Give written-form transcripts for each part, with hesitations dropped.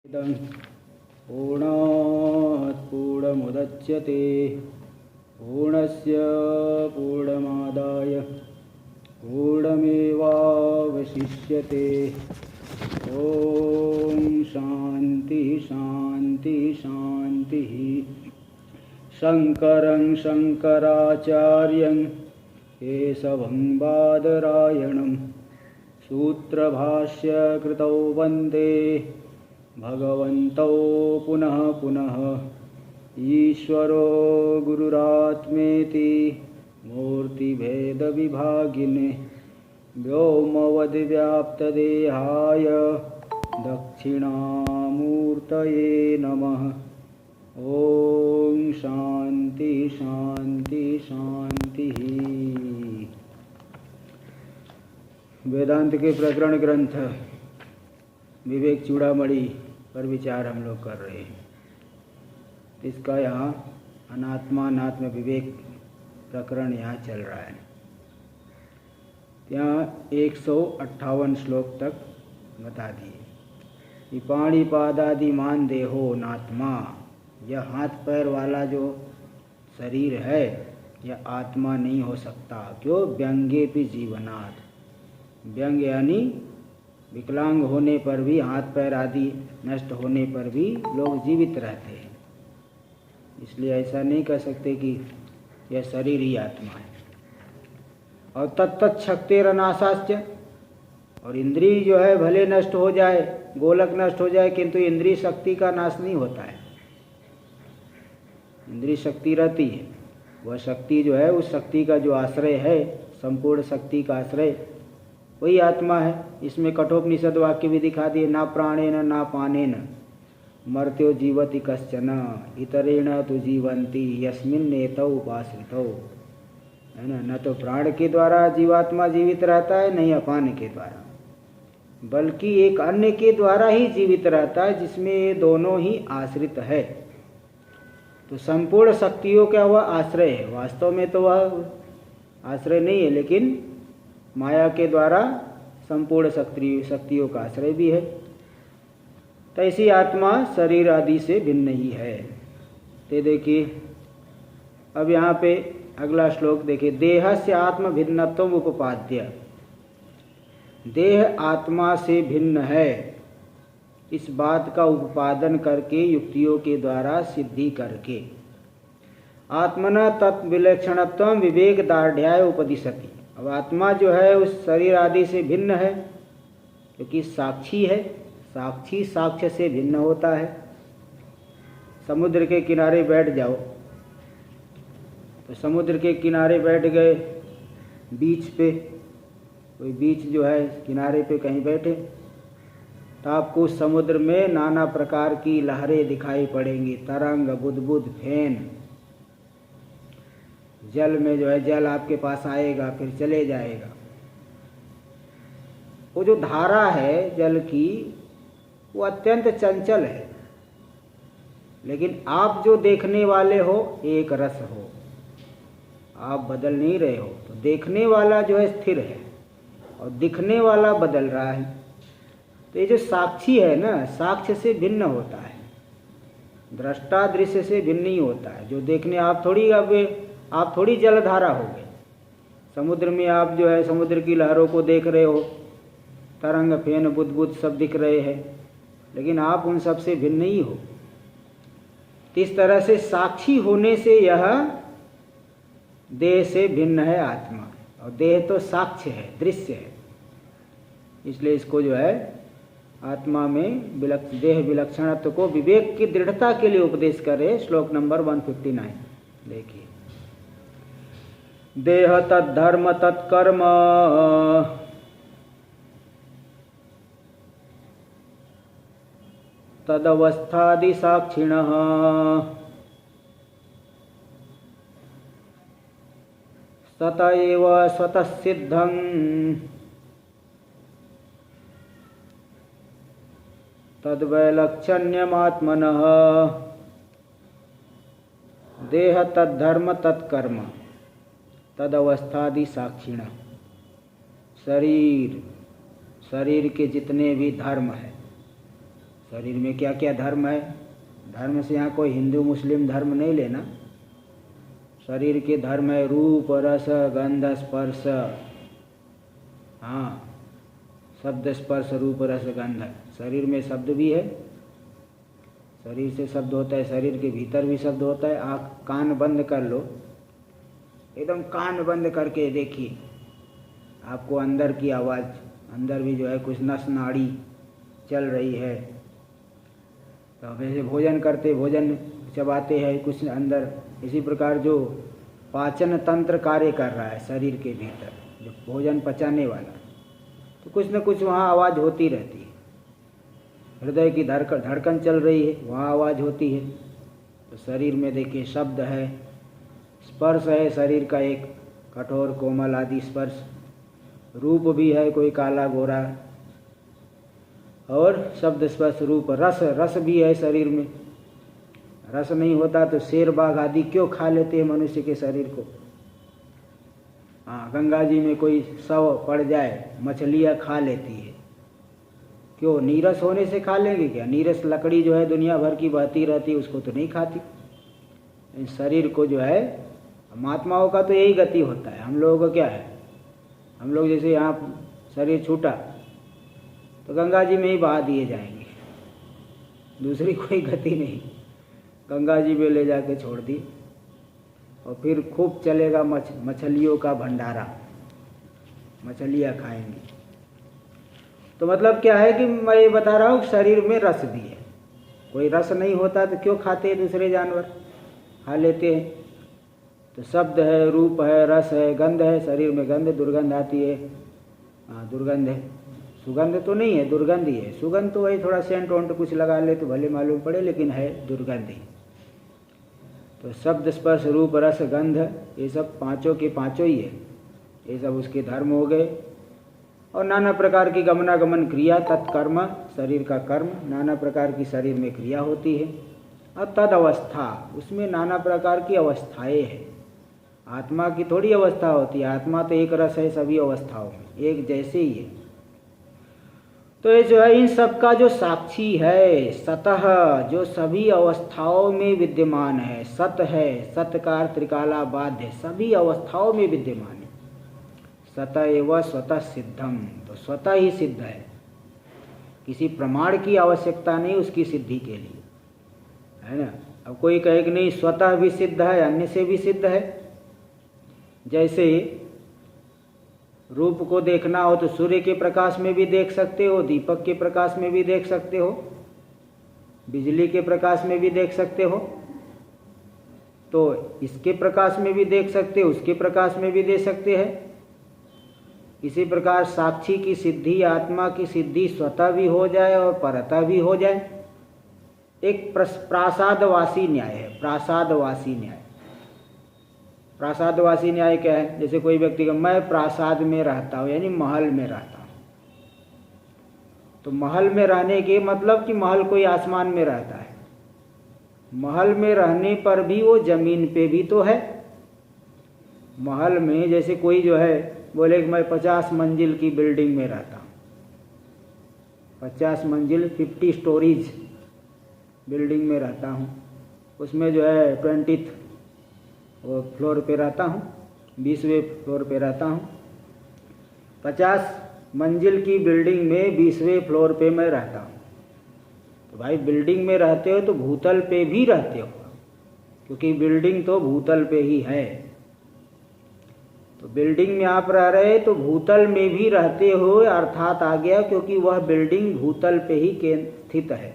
इदं पूर्णात् पूर्णमुदच्यते पूर्णस्य पूर्णमादाय पूर्णमेवावशिष्यते। ॐ शान्ति शान्ति शान्तिः। शङ्करं शङ्कराचार्यं केशवं बादरायणं सूत्रभाष्यकृतौ वन्दे भगवन्तौ पुनः पुनः। ईश्वरो गुरुरात्मेति मूर्तिभेदविभागिने व्योमवद्व्याप्तदेहाय दक्षिणामूर्तये नमः। ॐ शान्ति शान्ति शान्तिः। वेदांत के प्रकरण ग्रंथ विवेक चूड़ामणि पर विचार हम लोग कर रहे हैं। इसका यहाँ अनात्मा अनात्म विवेक प्रकरण यहाँ चल रहा है। यहाँ 158 श्लोक तक बता दिए। पाणिपादादि मान देहो नात्मा, यह हाथ पैर वाला जो शरीर है यह आत्मा नहीं हो सकता। क्यों? व्यंगे भी जीवनात्, व्यंग यानी विकलांग होने पर भी, हाथ पैर आदि नष्ट होने पर भी लोग जीवित रहते हैं। इसलिए ऐसा नहीं कह सकते कि यह शरीर ही आत्मा है। और तत्त शक्तिरनाशास्य, और इंद्रिय जो है भले नष्ट हो जाए, गोलक नष्ट हो जाए, किंतु इंद्रिय शक्ति का नाश नहीं होता है। इंद्रिय शक्ति रहती है। वह शक्ति जो है, उस शक्ति का जो आश्रय है, संपूर्ण शक्ति का आश्रय वही आत्मा है। इसमें कठोपनिषद वाक्य भी दिखा दिए, ना प्राणेन ना पानेन मर्त्यो जीवति कश्चन इतरेण तु जीवंती यस्मिन् नेतौ उपाश्रितौ। है ना? न तो प्राण के द्वारा जीवात्मा जीवित रहता है, नहीं अपान के द्वारा, बल्कि एक अन्य के द्वारा ही जीवित रहता है, जिसमें ये दोनों ही आश्रित है। तो संपूर्ण शक्तियों का वह आश्रय है। वास्तव में तो वह आश्रय नहीं है, लेकिन माया के द्वारा संपूर्ण शक्तियों का आश्रय भी है। तो ऐसी आत्मा शरीर आदि से भिन्न ही है। तो देखिए अब यहाँ पे अगला श्लोक देखिए। देहस्य आत्म भिन्नत्वम उपपाद्य, देह आत्मा से भिन्न है, इस बात का उपादन करके युक्तियों के द्वारा सिद्धि करके आत्मना तत्विलक्षणत्व विवेक दार्ढ्याय उपदिशति। अब आत्मा जो है उस शरीर आदि से भिन्न है, क्योंकि साक्षी है। साक्षी साक्ष्य से भिन्न होता है। समुद्र के किनारे बैठ जाओ, तो समुद्र के किनारे बैठ गए, बीच पे कोई बीच जो है किनारे पे कहीं बैठे, तो आपको समुद्र में नाना प्रकार की लहरें दिखाई पड़ेंगी, तरंग, बुदबुद, फेन। जल में जो है जल आपके पास आएगा, फिर चले जाएगा। वो जो धारा है जल की, वो अत्यंत चंचल है। लेकिन आप जो देखने वाले हो एक रस हो, आप बदल नहीं रहे हो। तो देखने वाला जो है स्थिर है और दिखने वाला बदल रहा है। तो ये जो साक्षी है ना, साक्ष्य से भिन्न होता है, दृष्टा दृश्य से भिन्न नहीं होता है। जो देखने आप थोड़ी जलधारा हो गए। समुद्र में आप जो है समुद्र की लहरों को देख रहे हो, तरंग, फेन, बुदबुद सब दिख रहे हैं, लेकिन आप उन सब से भिन्न नहीं हो। इस तरह से साक्षी होने से यह देह से भिन्न है आत्मा, और देह तो साक्ष्य है, दृश्य है। इसलिए इसको जो है आत्मा में देह विलक्षणत्व को विवेक की दृढ़ता के लिए उपदेश करे। श्लोक नंबर 159 देखिए। देह तद्धर्म तत्कर्म तदवस्थादि साक्षिणः सत एव स्वतः सिद्धं तद्वैलक्षण्यमात्मनः। देह तद्धर्म तत्कर्म तदवस्थादि साक्षिणः। शरीर के जितने भी धर्म है, शरीर में क्या क्या धर्म है। धर्म से यहाँ कोई हिंदू मुस्लिम धर्म नहीं लेना। शरीर के धर्म है रूप रस गंध स्पर्श, हाँ, शब्द स्पर्श रूप रस गंध। शरीर में शब्द भी है, शरीर से शब्द होता है, शरीर के भीतर भी शब्द होता है। आँख कान बंद कर लो, एकदम कान बंद करके देखिए, आपको अंदर की आवाज़, अंदर भी जो है कुछ नस नाड़ी चल रही है। तो अब ऐसे भोजन करते, भोजन चबाते हैं कुछ अंदर, इसी प्रकार जो पाचन तंत्र कार्य कर रहा है शरीर के भीतर, जो भोजन पचाने वाला, तो कुछ न कुछ वहाँ आवाज़ होती रहती है। हृदय की धड़कन चल रही है, वहाँ आवाज़ होती है। तो शरीर में देखिए शब्द है, स्पर्श है शरीर का एक कठोर कोमल आदि स्पर्श, रूप भी है कोई काला गोरा, और शब्द स्पर्श रूप रस, रस भी है शरीर में। रस नहीं होता तो शेर बाघ आदि क्यों खा लेते हैं मनुष्य के शरीर को। हाँ, गंगा जी में कोई शव पड़ जाए, मछलियाँ खा लेती है, क्यों? नीरस होने से खा लेंगे क्या? नीरस लकड़ी जो है दुनिया भर की बहती रहती है, उसको तो नहीं खाती। इस शरीर को जो है, महात्माओं का तो यही गति होता है। हम लोगों का क्या है, हम लोग जैसे यहाँ शरीर छूटा तो गंगा जी में ही बहा दिए जाएंगे, दूसरी कोई गति नहीं। गंगा जी में ले जाके छोड़ दी और फिर खूब चलेगा मछलियों का भंडारा, मछलियाँ खाएंगे। तो मतलब क्या है कि मैं ये बता रहा हूँ, शरीर में रस भी है। कोई रस नहीं होता तो क्यों खाते हैं दूसरे जानवर, खा लेते हैं। तो शब्द है, रूप है, रस है, गंध है, शरीर में गंध, दुर्गंध आती है। हाँ, दुर्गंध है, सुगंध तो नहीं है, दुर्गंध ही है। सुगंध तो वही थोड़ा सेंट वेंट कुछ लगा ले तो भले मालूम पड़े, लेकिन है दुर्गंध ही। तो शब्द स्पर्श रूप रस गंध, ये सब पांचों के पांचों ही है, ये सब उसके धर्म हो गए। और नाना प्रकार की गमनागमन क्रिया, तत्कर्म, शरीर का कर्म, नाना प्रकार की शरीर में क्रिया होती है। और तद अवस्था, उसमें नाना प्रकार की अवस्थाएं हैं। आत्मा की थोड़ी अवस्था होती है, आत्मा तो एक रस है सभी अवस्थाओं में, एक जैसे ही है। तो ये जो है इन सब का जो साक्षी है, सतः, जो सभी अवस्थाओं में विद्यमान है, सत है, सत्कार त्रिकाला बाध्य, सभी अवस्थाओं में विद्यमान है। सत एव स्वतः सिद्धम, तो स्वतः ही सिद्ध है, किसी प्रमाण की आवश्यकता नहीं उसकी सिद्धि के लिए, है ना। अब कोई कहे कि नहीं स्वतः भी सिद्ध है, अन्य से भी सिद्ध है। जैसे रूप को देखना हो तो सूर्य के प्रकाश में भी देख सकते हो, दीपक के प्रकाश में भी देख सकते हो, बिजली के प्रकाश में भी देख सकते हो, तो इसके प्रकाश में भी देख सकते हो, उसके प्रकाश में भी देख सकते हैं। इसी प्रकार साक्षी की सिद्धि, आत्मा की सिद्धि स्वतः भी हो जाए और परतः भी हो जाए। एक प्रासादवासी न्याय है, प्रासादवासी न्याय। प्रासादवासी न्याय क्या है? जैसे कोई व्यक्ति का मैं प्रासाद में रहता हूँ, यानी महल में रहता हूँ। तो महल में रहने के मतलब कि महल कोई आसमान में रहता है। महल में रहने पर भी वो जमीन पे भी तो है। महल में जैसे कोई जो है बोले कि मैं 50 मंजिल की बिल्डिंग में रहता हूँ, 50 मंजिल 50 स्टोरीज बिल्डिंग में रहता हूँ, उसमें जो है 20th फ्लोर पे रहता हूँ, 20वें फ्लोर पे रहता हूँ। 50 मंजिल की बिल्डिंग में 20वें फ्लोर पे मैं रहता हूँ। तो भाई बिल्डिंग में रहते हो तो भूतल पे भी रहते हो, क्योंकि बिल्डिंग तो भूतल पे ही है। तो बिल्डिंग में आप रह रहे तो भूतल में भी रहते हो, अर्थात आ गया, क्योंकि वह बिल्डिंग भूतल पे ही स्थित है।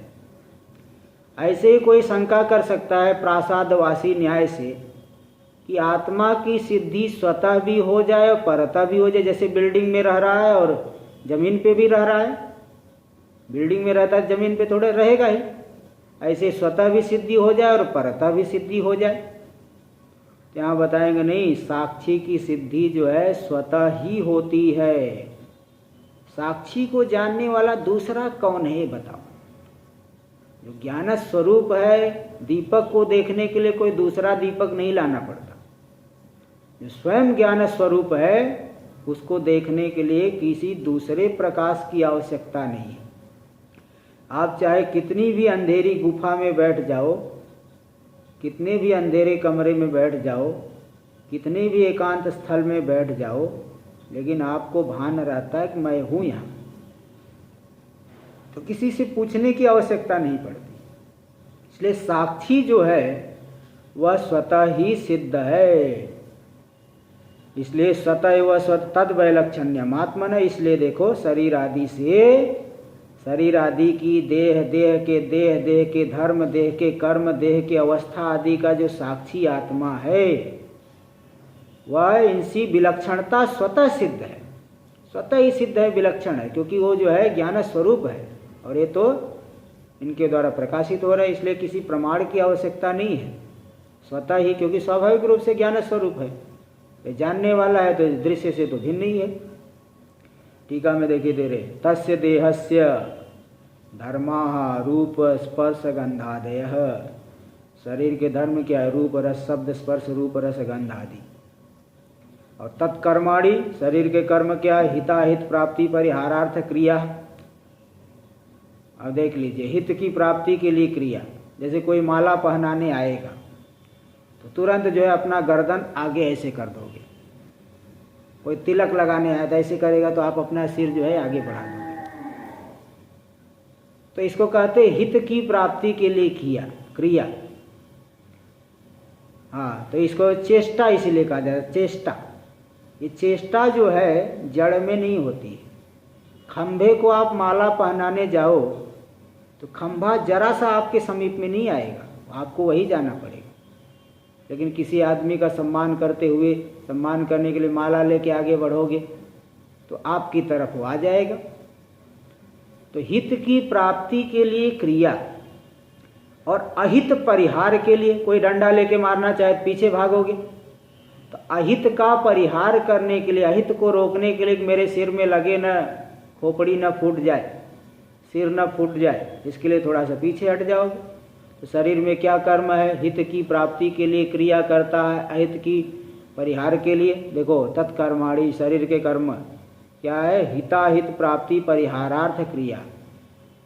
ऐसे ही कोई शंका कर सकता है प्रासादवासी न्याय से कि आत्मा की सिद्धि स्वतः भी हो जाए और परतः भी हो जाए। जैसे बिल्डिंग में रह रहा है और जमीन पे भी रह रहा है, बिल्डिंग में रहता है जमीन पे थोड़े रहेगा ही, ऐसे स्वतः भी सिद्धि हो जाए और परतः भी सिद्धि हो जाए। यहाँ बताएंगे नहीं, साक्षी की सिद्धि जो है स्वतः ही होती है। साक्षी को जानने वाला दूसरा कौन है बताओ? जो ज्ञान स्वरूप है, दीपक को देखने के लिए कोई दूसरा दीपक नहीं लाना पड़ता। जो स्वयं ज्ञान स्वरूप है उसको देखने के लिए किसी दूसरे प्रकाश की आवश्यकता नहीं है। आप चाहे कितनी भी अंधेरी गुफा में बैठ जाओ, कितने भी अंधेरे कमरे में बैठ जाओ, कितने भी एकांत स्थल में बैठ जाओ, लेकिन आपको भान रहता है कि मैं हूँ यहाँ। तो किसी से पूछने की आवश्यकता नहीं पड़ती। इसलिए साक्षी जो है वह स्वतः ही सिद्ध है। इसलिए स्वतः वह तद वैलक्षण्यम आत्मन। इसलिए देखो शरीर आदि से, शरीर आदि की देह, देह के धर्म, देह के कर्म, देह के अवस्था आदि का जो साक्षी आत्मा है वह इनसी विलक्षणता स्वतः सिद्ध है, स्वतः ही सिद्ध है, विलक्षण है, क्योंकि वो जो है ज्ञान स्वरूप है और ये तो इनके द्वारा प्रकाशित हो रहा है। इसलिए किसी प्रमाण की आवश्यकता नहीं है, स्वतः ही, क्योंकि स्वाभाविक रूप से ज्ञान स्वरूप है। ये जानने वाला है तो दृश्य से तो भिन्न ही है। टीका में देखिए दे रहे, तस्य देहस्य धर्मा रूप स्पर्श गंधादय। शरीर के धर्म क्या है? रूप रस शब्द स्पर्श रूप रस गंध आदि। और तत्कर्माणि, शरीर के कर्म क्या है? हिताहित प्राप्ति परिहारार्थ क्रिया। अब देख लीजिए, हित की प्राप्ति के लिए क्रिया। जैसे कोई माला पहनाने आएगा तो तुरंत जो है अपना गर्दन आगे ऐसे कर दोगे। कोई तिलक लगाने आया तो ऐसे करेगा तो आप अपना सिर जो है आगे बढ़ा दोगे। तो इसको कहते हैं हित की प्राप्ति के लिए किया क्रिया। हाँ, तो इसको चेष्टा इसीलिए कहा जाता है, चेष्टा। ये चेष्टा जो है जड़ में नहीं होती। खंभे को आप माला पहनाने जाओ तो खंभा जरा सा आपके समीप में नहीं आएगा, आपको वही जाना पड़ेगा। लेकिन किसी आदमी का सम्मान करते हुए, सम्मान करने के लिए माला लेके आगे बढ़ोगे तो आपकी तरफ वो आ जाएगा। तो हित की प्राप्ति के लिए क्रिया और अहित परिहार के लिए, कोई डंडा लेके मारना चाहे पीछे भागोगे, तो अहित का परिहार करने के लिए, अहित को रोकने के लिए मेरे सिर में लगे न खोपड़ी न फूट जाए, सिर न फूट जाए, इसके लिए थोड़ा सा पीछे हट जाओगे। तो शरीर में क्या कर्म है? हित की प्राप्ति के लिए क्रिया करता है, अहित की परिहार के लिए। देखो तत्कर्माणि, शरीर के कर्म क्या है? हिताहित प्राप्ति परिहारार्थ क्रिया।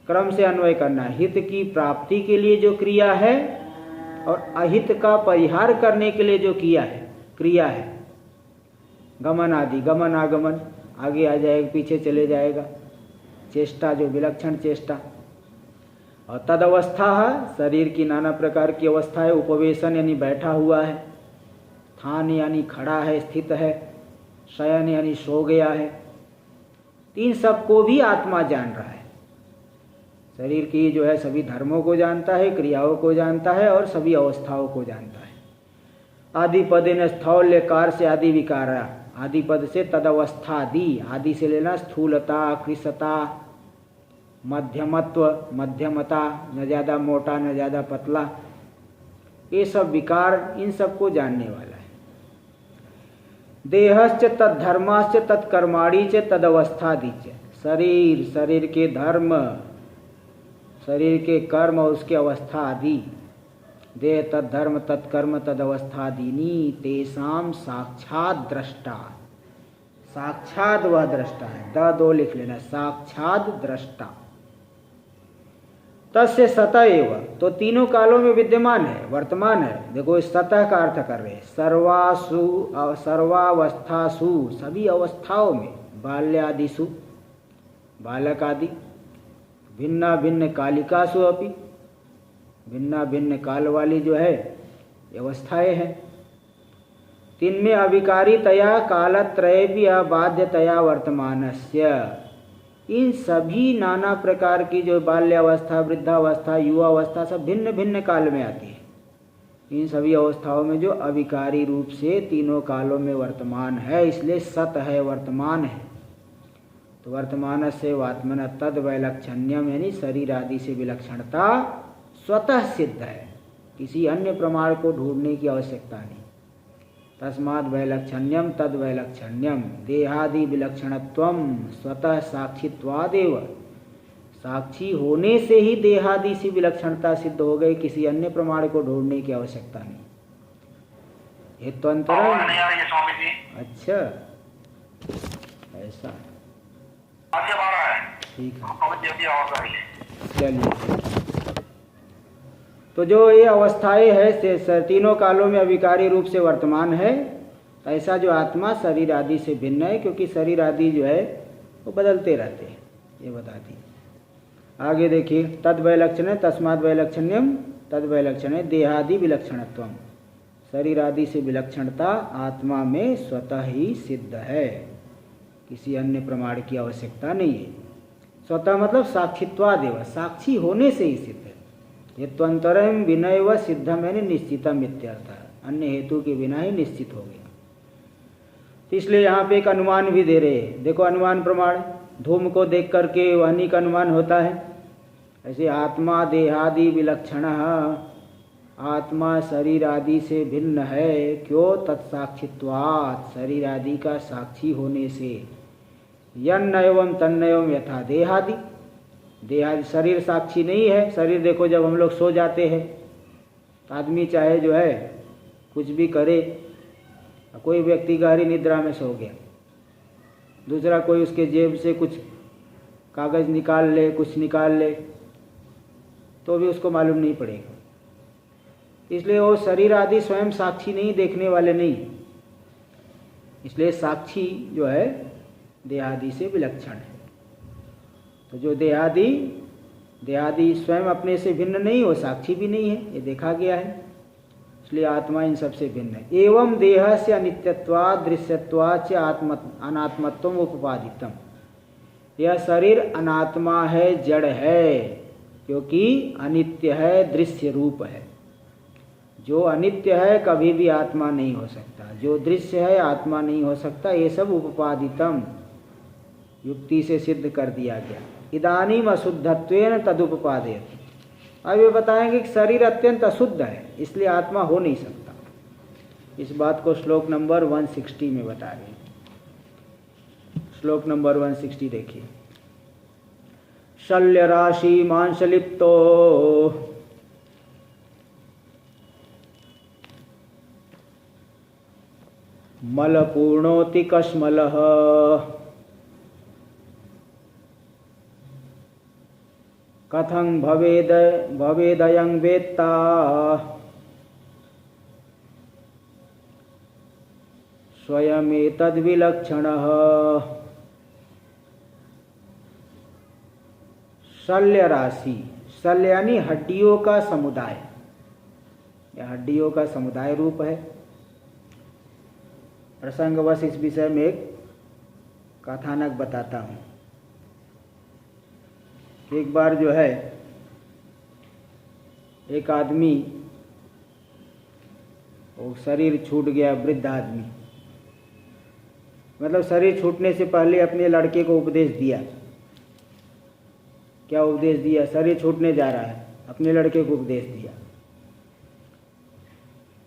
क्रम से अन्वय करना है। हित की प्राप्ति के लिए जो क्रिया है और अहित का परिहार करने के लिए जो किया है, क्रिया है। गमन आदि, गमन आगमन, आगे आ जाएगा पीछे चले जाएगा, चेष्टा जो विलक्षण चेष्टा। और तद अवस्था है, शरीर की नाना प्रकार की अवस्था है। उपवेशन यानी बैठा हुआ है, स्थान यानी खड़ा है, स्थित है, शयन यानी सो गया है। इन सबको भी आत्मा जान रहा है। शरीर की जो है सभी धर्मों को जानता है, क्रियाओं को जानता है और सभी अवस्थाओं को जानता है। आदि पदेन स्थौल्य कार से आदि विकार, आदि पद से तदवस्थादि, आदि से लेना स्थूलता, कृशता, मध्यमत्व, मध्यमता, न ज़्यादा मोटा न ज़्यादा पतला, ये सब विकार, इन सब को जानने वाला है। देहश्च तद्धर्माश्च तत्कर्माणि च तदवस्थादि च। शरीर, शरीर के धर्म, शरीर के कर्म और उसके अवस्था आदि। देह तद्धर्म तत्कर्म तदवस्थादीनी तेषाम साक्षात दृष्टा। साक्षात वह दृष्टा है, द दो लिख लेना, साक्षात दृष्टा। तस्य सतः एव, तो तीनों कालों में विद्यमान है, वर्तमान है। देखो इस सतः का अर्थ कर रहे, सर्वासु, सर्वावस्थासु, सभी अवस्थाओं में, बाल्यादिषु, बालक आदि, भिन्ना भिन्न कालिकासु अपि, भिन्ना भिन्न काल वाली जो है अवस्थाएं हैं। तिनमें अविकारितया कालत्रयेपि अबाध्यतया वर्तमानस्य। इन सभी नाना प्रकार की जो बाल्यावस्था, वृद्धावस्था, युवावस्था, सब भिन्न भिन्न काल में आती है। इन सभी अवस्थाओं में जो अविकारी रूप से तीनों कालों में वर्तमान है, इसलिए सत है, वर्तमान है। तो वर्तमान से आत्मन तद वैलक्षण्यम, यानी शरीर आदि से विलक्षणता स्वतः सिद्ध है, किसी अन्य प्रमाण को ढूंढने की आवश्यकता नहीं। तस्माद् वैलक्षण्यम तद वैलक्षण्यम देहादि विलक्षणत्वम स्वतः साक्षित्वादेव। साक्षी होने से ही देहादि से विलक्षणता सिद्ध हो गई, किसी अन्य प्रमाण को ढूंढने की आवश्यकता नहीं। हेत्वंतरम, अच्छा ऐसा, ठीक है। चलिए, तो जो ये अवस्थाएं है तीनों कालों में अविकारी रूप से वर्तमान है, ऐसा जो आत्मा शरीर आदि से भिन्न है, क्योंकि शरीर आदि जो है वो बदलते रहते हैं, ये बता दी। आगे देखिए, तद वैलक्षण्य तस्माद् वैलक्षण्यम तद वैलक्षण्य देहादि विलक्षणत्वम। शरीर आदि से विलक्षणता आत्मा में स्वतः ही सिद्ध है, किसी अन्य प्रमाण की आवश्यकता नहीं है। स्वतः मतलब साक्षित्वादेव, साक्षी होने से ही सिद्ध है। ये त्वंतरम विनय व सिद्धम यानी निश्चितम इत्यर्थ है, अन्य हेतु के बिना ही निश्चित हो गया। तो इसलिए यहाँ पे एक अनुमान भी दे रहे हैं। देखो अनुमान प्रमाण, धूम को देख करके वाणी का अनुमान होता है, ऐसे आत्मा देहादि विलक्षण, आत्मा शरीर आदि से भिन्न है। क्यों? तत्साक्षित्वात्, शरीर आदि का साक्षी होने से। यन्न एवं तन्न एवं यथा देहादि, देहादि शरीर साक्षी नहीं है। शरीर देखो, जब हम लोग सो जाते हैं तो आदमी चाहे जो है कुछ भी करे, कोई व्यक्ति गहरी निद्रा में सो गया, दूसरा कोई उसके जेब से कुछ कागज़ निकाल ले, कुछ निकाल ले, तो भी उसको मालूम नहीं पड़ेगा। इसलिए वो शरीर आदि स्वयं साक्षी नहीं, देखने वाले नहीं, इसलिए साक्षी जो है देहादि से विलक्षण है। तो जो देहादि स्वयं अपने से भिन्न नहीं, हो साक्षी भी नहीं है, ये देखा गया है, इसलिए आत्मा इन सबसे भिन्न है। एवं देह से अनित्यत्वात् दृश्यत्वात् आत्म अनात्मत्वम उपपादितम, यह शरीर अनात्मा है, जड़ है, क्योंकि अनित्य है, दृश्य रूप है। जो अनित्य है कभी भी आत्मा नहीं हो सकता, जो दृश्य है आत्मा नहीं हो सकता, ये सब उपपादितम युक्ति से सिद्ध कर दिया गया। इदानीम अशुद्धत्वेन तदुपपादयति, अब ये बताएंगे कि शरीर अत्यंत अशुद्ध है, इसलिए आत्मा हो नहीं सकता। इस बात को श्लोक नंबर 160 में बता रहे हैं। श्लोक नंबर 160 देखिए। शल्य राशि मांसलिप्तो मलपूर्णोति कश्मलः कथं भवेदयं वेत्ता स्वयमेतद्विलक्षणः। शल्य राशि, शल्य यानी हड्डियों का समुदाय, यह हड्डियों का समुदाय रूप है। प्रसंगवश इस विषय में एक कथानक बताता हूँ। एक बार जो है एक आदमी, वो शरीर छूट गया, वृद्ध आदमी, मतलब शरीर छूटने से पहले अपने लड़के को उपदेश दिया। क्या उपदेश दिया? शरीर छूटने जा रहा है, अपने लड़के को उपदेश दिया।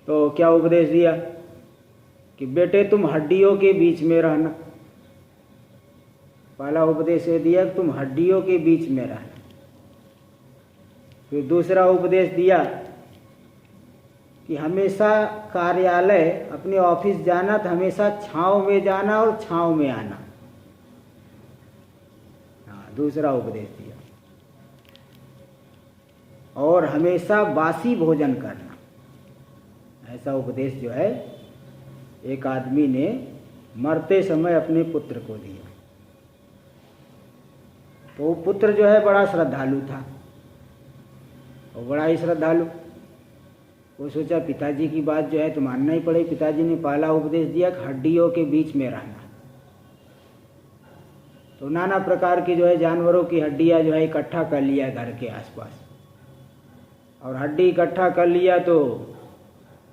तो क्या उपदेश दिया कि बेटे तुम हड्डियों के बीच में रहना। पहला उपदेश ये दिया कि तुम हड्डियों के बीच में रहना। फिर दूसरा उपदेश दिया कि हमेशा कार्यालय, अपने ऑफिस जाना तो हमेशा छांव में जाना और छांव में आना। हाँ, दूसरा उपदेश दिया। और हमेशा बासी भोजन करना, ऐसा उपदेश जो है एक आदमी ने मरते समय अपने पुत्र को दिया। तो वो पुत्र जो है बड़ा श्रद्धालु था, और बड़ा ही श्रद्धालु। वो सोचा पिताजी की बात जो है तो मानना ही पड़े। पिताजी ने पहला उपदेश दिया कि हड्डियों के बीच में रहना। तो नाना प्रकार की जो है जानवरों की हड्डियां जो है इकट्ठा कर लिया घर के आसपास, और हड्डी इकट्ठा कर लिया तो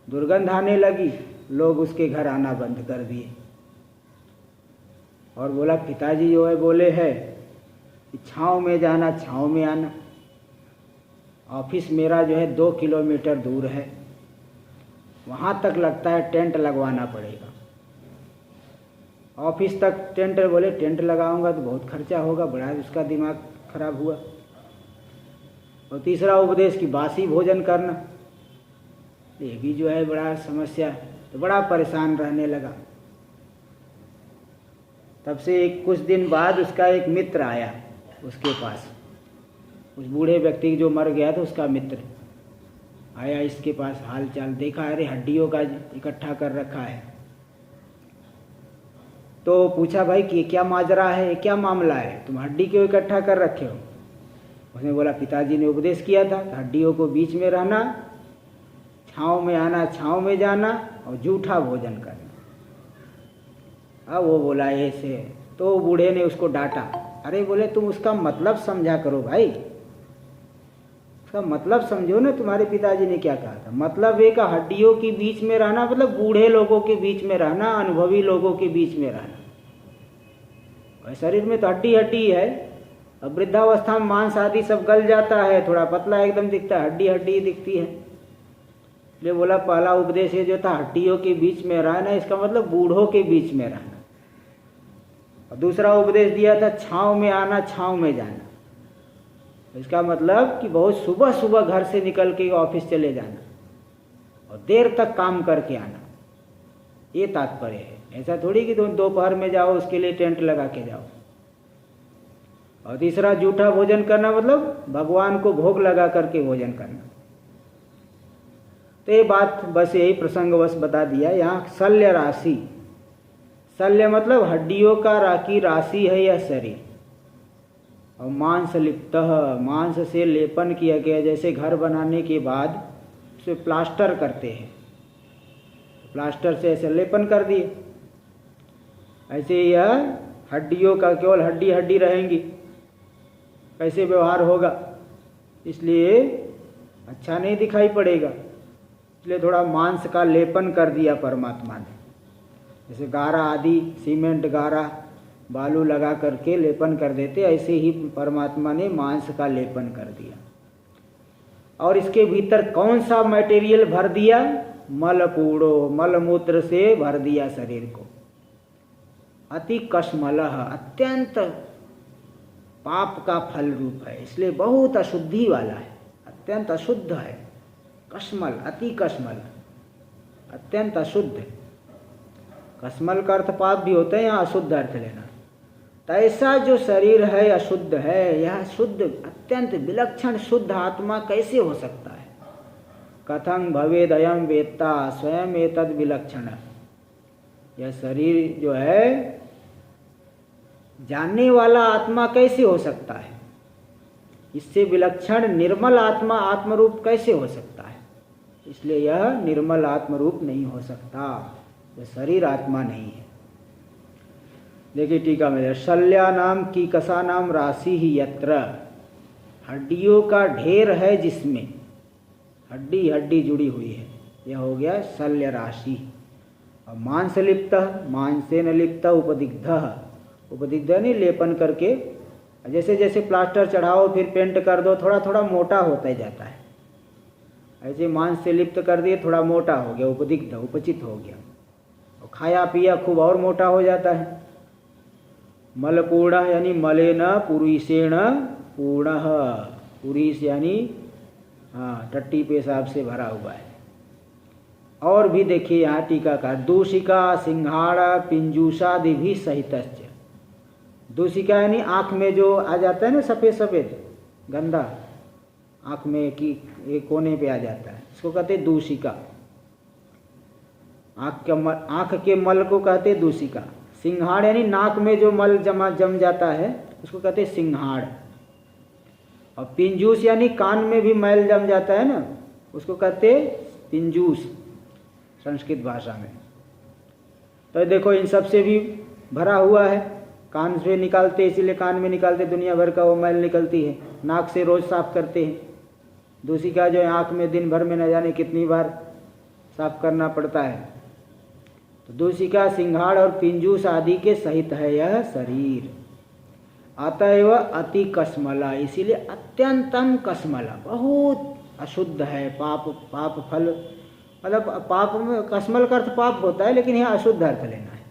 दुर्गंध आने लगी। लोग उसके घर आना बंद कर दिए, और बोला पिताजी जो है बोले है कि छाँव में जाना, छाँव में आना। ऑफिस मेरा जो है 2 किलोमीटर दूर है, वहाँ तक लगता है टेंट लगवाना पड़ेगा। ऑफिस तक टेंट, बोले टेंट लगाऊंगा तो बहुत खर्चा होगा, बड़ा उसका दिमाग खराब हुआ। और तीसरा उपदेश कि बासी भोजन करना, ये भी जो है बड़ा समस्या, तो बड़ा परेशान रहने लगा। तब से कुछ दिन बाद उसका एक मित्र आया उसके पास, उस बूढ़े व्यक्ति जो मर गया था उसका मित्र आया इसके पास, हाल चाल देखा, अरे हड्डियों का इकट्ठा कर रखा है। तो पूछा भाई कि क्या माजरा है, क्या मामला है, तुम हड्डी क्यों इकट्ठा कर रखे हो? उसने बोला पिताजी ने उपदेश किया था हड्डियों को बीच में रहना, छाँव में आना, छाँव में जाना और जूठा भोजन करना। अब वो बोला ऐसे, तो बूढ़े ने उसको डांटा। अरे बोले तुम उसका मतलब समझा करो भाई, उसका मतलब समझो ना, तुम्हारे पिताजी ने क्या कहा था। मतलब एक हड्डियों के बीच में रहना मतलब बूढ़े लोगों के बीच में रहना, अनुभवी लोगों के बीच में रहना। और शरीर में तो हड्डी हड्डी है, अब वृद्धावस्था में मांस आदि सब गल जाता है, थोड़ा पतला एकदम दिखता है, हड्डी हड्डी दिखती है। इसलिए बोला पहला उपदेश ये जो था हड्डियों के बीच में रहना, इसका मतलब बूढ़ों के बीच में रहना। और दूसरा उपदेश दिया था छाँव में आना, छाँव में जाना। इसका मतलब कि बहुत सुबह सुबह घर से निकल के ऑफिस चले जाना और देर तक काम करके आना, ये तात्पर्य है। ऐसा थोड़ी कि तुम दोपहर में जाओ उसके लिए टेंट लगा के जाओ। और तीसरा जूठा भोजन करना मतलब भगवान को भोग लगा करके भोजन करना। तो ये बात बस यही प्रसंगवश बता दिया। यहाँ शल्य राशि, शल्य मतलब हड्डियों की राशि है यह शरीर। और मांस लिप्त, मांस से लेपन किया गया, जैसे घर बनाने के बाद उसे प्लास्टर करते हैं, प्लास्टर से ऐसे लेपन कर दिए, ऐसे यह हड्डियों का केवल हड्डी हड्डी रहेंगी, कैसे व्यवहार होगा, इसलिए अच्छा नहीं दिखाई पड़ेगा। इसलिए थोड़ा मांस का लेपन कर दिया परमात्मा ने, जैसे गारा आदि सीमेंट गारा बालू लगा करके लेपन कर देते, ऐसे ही परमात्मा ने मांस का लेपन कर दिया। और इसके भीतर कौन सा मटेरियल भर दिया? मल कूड़ो, मल मूत्र से भर दिया शरीर को। अति कश्मलः, अत्यंत पाप का फल रूप है, इसलिए बहुत अशुद्धि वाला है, अत्यंत अशुद्ध है। कश्मल, अति कश्मल, अत्यंत अशुद्ध। कश्मल का अर्थ पाप भी होता है, यहाँ अशुद्ध अर्थ लेना। तो ऐसा जो शरीर है अशुद्ध है, यह शुद्ध अत्यंत विलक्षण शुद्ध आत्मा कैसे हो सकता है? कथं भवेदयं वेत्ता स्वयं एतद् विलक्षण। यह शरीर जो है जानने वाला आत्मा कैसे हो सकता है? इससे विलक्षण निर्मल आत्मा आत्मरूप कैसे हो सकता है? इसलिए यह निर्मल आत्मरूप नहीं हो सकता, यह शरीर आत्मा नहीं है। देखिए टीका में, शल्या नाम की कसा नाम राशि ही यत्र, हड्डियों का ढेर है जिसमें हड्डी हड्डी जुड़ी हुई है, यह हो गया शल्य राशि। और मांस लिप्त, मांसेन लिप्त उपदिग्ध, उपदिग्ध नहीं लेपन करके, जैसे जैसे प्लास्टर चढ़ाओ फिर पेंट कर दो, थोड़ा थोड़ा मोटा होता ही जाता है, ऐसे मांस से लिप्त कर दिए, थोड़ा मोटा हो गया, उपदिग्ध उपचित हो गया। और खाया पिया खूब और मोटा हो जाता है। मलपूर्ण यानी मलेन पुरुषेण पूर्ण, पुरुष यानी हाँ टट्टी पेशाब से भरा हुआ है। और भी देखिए यहाँ टीकाकार, दूषिका सिंहाड़ा पिंजूषादि भी सहित। दूषिका यानी आँख में जो आ जाता है ना सफ़ेद सफ़ेद गंदा, आँख में की एक कोने पे आ जाता है, इसको कहते हैं दूषिका। आँख के मल को कहते हैं दूषिका। सिंहाड़ यानी नाक में जो मल जम जाता है उसको कहते हैं सिंहाड़। और पिंजूस यानी कान में भी मैल जम जाता है ना, उसको कहते हैं पिंजूस संस्कृत भाषा में। तो देखो इन सब से भी भरा हुआ है, कान से निकालते इसीलिए कान में निकालते, दुनिया भर का वो मैल निकलती है। नाक से रोज़ साफ करते हैं। दूषिका जो है आँख में दिन भर में न जाने कितनी बार साफ करना पड़ता है। तो दूषिका सिंहाड़ और पिंजूस आदि के सहित है यह शरीर। अतएव अति कश्मला, इसीलिए अत्यंतम कश्मला, बहुत अशुद्ध है। पाप फल मतलब पाप में कश्मल का अर्थ पाप होता है, लेकिन यहाँ अशुद्ध अर्थ लेना है,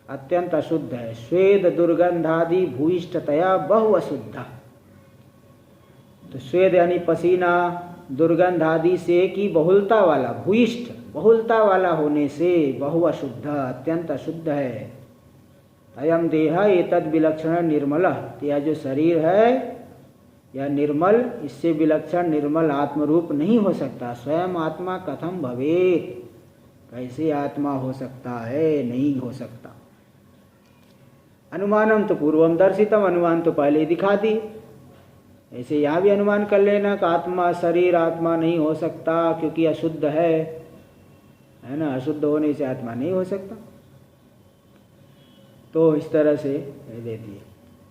अत्यंत अशुद्ध है। स्वेद दुर्गंधादि भूयिष्ठतया बहु अशुद्ध। तो स्वेद यानी पसीना, दुर्गंध आदि से की बहुलता वाला, भूयिष्ठ बहुलता वाला होने से बहु अशुद्ध, अत्यंत अशुद्ध है। अयम देह एतद विलक्षण निर्मल, यह जो शरीर है या निर्मल, इससे विलक्षण निर्मल आत्मरूप नहीं हो सकता। स्वयं आत्मा कथम भवेत, कैसे आत्मा हो सकता है, नहीं हो सकता। अनुमानम तो पूर्वम दर्शितम, अनुमान तो पहले ही दिखा दी। ऐसे यहाँ भी अनुमान कर लेना कि आत्मा, शरीर आत्मा नहीं हो सकता क्योंकि अशुद्ध है ना, अशुद्ध होने से आत्मा नहीं हो सकता। तो इस तरह से दे दिए।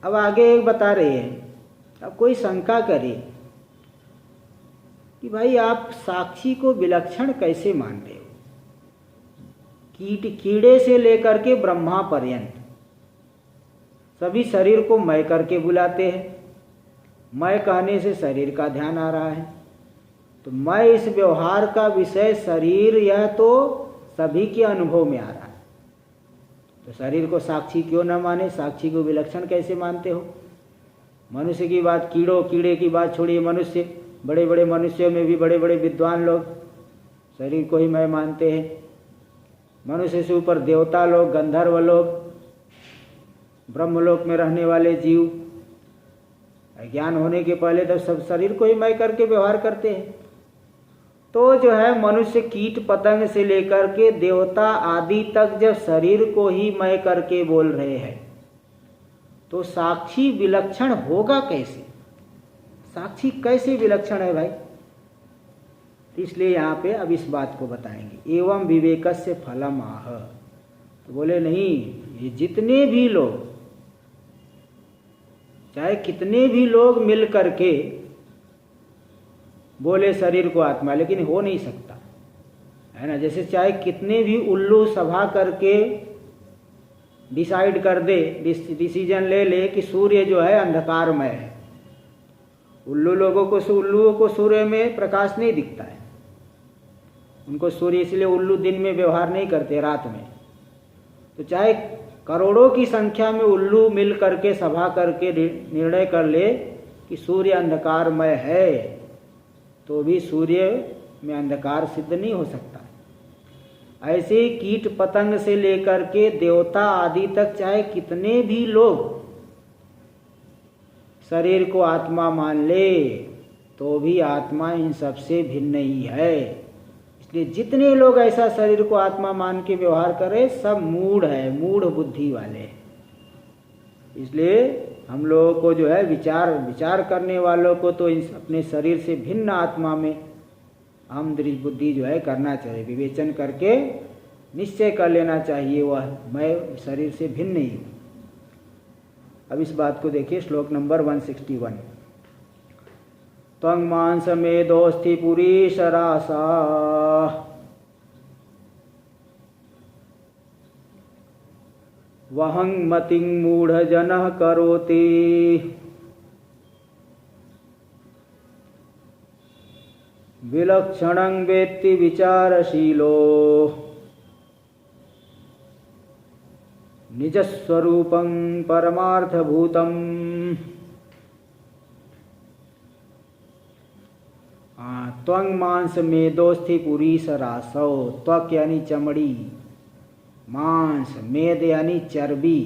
अब आगे एक बता रहे हैं, अब कोई शंका करे कि भाई आप साक्षी को विलक्षण कैसे मानते हो? कीड़े से लेकर के ब्रह्मा पर्यंत सभी शरीर को मैं करके बुलाते हैं। मैं कहने से शरीर का ध्यान आ रहा है, तो मैं इस व्यवहार का विषय शरीर, यह तो सभी के अनुभव में आ रहा है। तो शरीर को साक्षी क्यों न माने, साक्षी को विलक्षण कैसे मानते हो? मनुष्य की बात, कीड़े की बात छोड़िए, मनुष्य, बड़े बड़े मनुष्यों में भी बड़े बड़े विद्वान लोग शरीर को ही मैं मानते हैं। मनुष्य से ऊपर देवता लोग, गंधर्व लोग, ब्रह्मलोक में रहने वाले जीव, ज्ञान होने के पहले तो सब शरीर को ही मैं करके व्यवहार करते हैं। तो जो है मनुष्य, कीट पतंग से लेकर के देवता आदि तक जब शरीर को ही मैं करके बोल रहे हैं, तो साक्षी विलक्षण होगा कैसे? साक्षी कैसे विलक्षण है भाई? तो इसलिए यहाँ पे अब इस बात को बताएंगे। एवं विवेकस्य फलम आह। तो बोले नहीं, ये जितने भी लोग, चाहे कितने भी लोग मिल करके बोले शरीर को आत्मा, लेकिन हो नहीं सकता, है ना। जैसे चाहे कितने भी उल्लू सभा करके डिसाइड कर दे, डिसीजन ले कि सूर्य जो है अंधकारमय है, उल्लुओं को सूर्य में प्रकाश नहीं दिखता है। उनको सूर्य, इसलिए उल्लू दिन में व्यवहार नहीं करते, रात में। तो चाहे करोड़ों की संख्या में उल्लू मिल करके सभा करके निर्णय कर ले कि सूर्य अंधकारमय है, तो भी सूर्य में अंधकार सिद्ध नहीं हो सकता। ऐसे ही कीट पतंग से लेकर के देवता आदि तक चाहे कितने भी लोग शरीर को आत्मा मान ले, तो भी आत्मा इन सबसे भिन्न ही है। इसलिए जितने लोग ऐसा शरीर को आत्मा मान के व्यवहार करें, सब मूढ़ है, मूढ़ बुद्धि वाले। इसलिए हम लोगों को जो है विचार करने वालों को तो अपने शरीर से भिन्न आत्मा में हम दृढ़ बुद्धि जो है करना चाहिए, विवेचन करके निश्चय कर लेना चाहिए, वह मैं शरीर से भिन्न ही हूँ। अब इस बात को देखिए, श्लोक नंबर 161। त्वं मांस मेदोस्थि पुरीशरासा वहं मतिं मूढ़जनः करोति विलक्षणं वेत्ति विचारशीलो निजस्वरूपं परमार्थभूतम्। त्वं मांस मेदोस्थि पुरीशरासौ। त्वक यानी चमड़ी, मांस, मेद यानी चर्बी,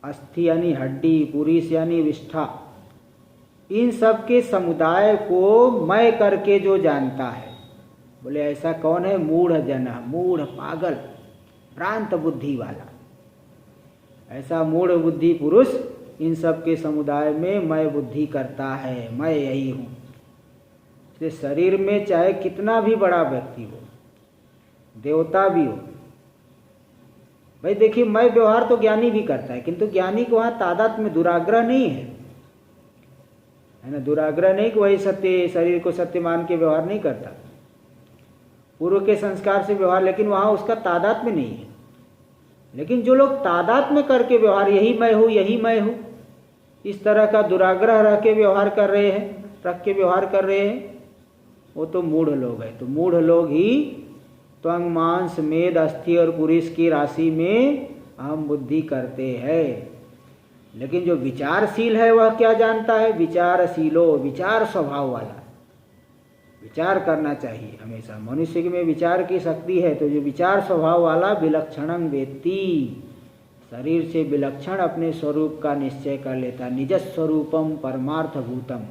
अस्थि यानी हड्डी, पुरीस यानी विष्ठा। इन सब के समुदाय को मैं करके जो जानता है, बोले ऐसा कौन है? मूढ़ जन, मूढ़, पागल, भ्रांत बुद्धि वाला। ऐसा मूढ़ बुद्धि पुरुष इन सब के समुदाय में मैं बुद्धि करता है, मैं यही हूँ। इसलिए शरीर में चाहे कितना भी बड़ा व्यक्ति हो, देवता भी हो, भाई देखिए, मैं व्यवहार तो ज्ञानी भी करता है, किंतु ज्ञानी को वहाँ तादात्म्य में दुराग्रह नहीं है ना। दुराग्रह नहीं कि वही सत्य, शरीर को सत्य मान के व्यवहार नहीं करता, पूर्व के संस्कार से व्यवहार, लेकिन वहाँ उसका तादात्म्य नहीं है। लेकिन जो लोग तादात्म्य करके व्यवहार, यही मैं हूँ, यही मैं हूँ, इस तरह का दुराग्रह रह के व्यवहार कर रहे हैं, रख के व्यवहार कर रहे हैं, वो तो मूढ़ लोग हैं। तो मूढ़ लोग ही त्वंग मांस मेद अस्थि और पुरुष की राशि में हम बुद्धि करते हैं। लेकिन जो विचारशील है वह क्या जानता है? विचारशीलो, विचार स्वभाव वाला, विचार करना चाहिए हमेशा। मनुष्य में विचार की शक्ति है, तो जो विचार स्वभाव वाला विलक्षणं वेत्ति, शरीर से विलक्षण अपने स्वरूप का निश्चय कर लेता। निज स्वरूपम परमार्थ भूतम,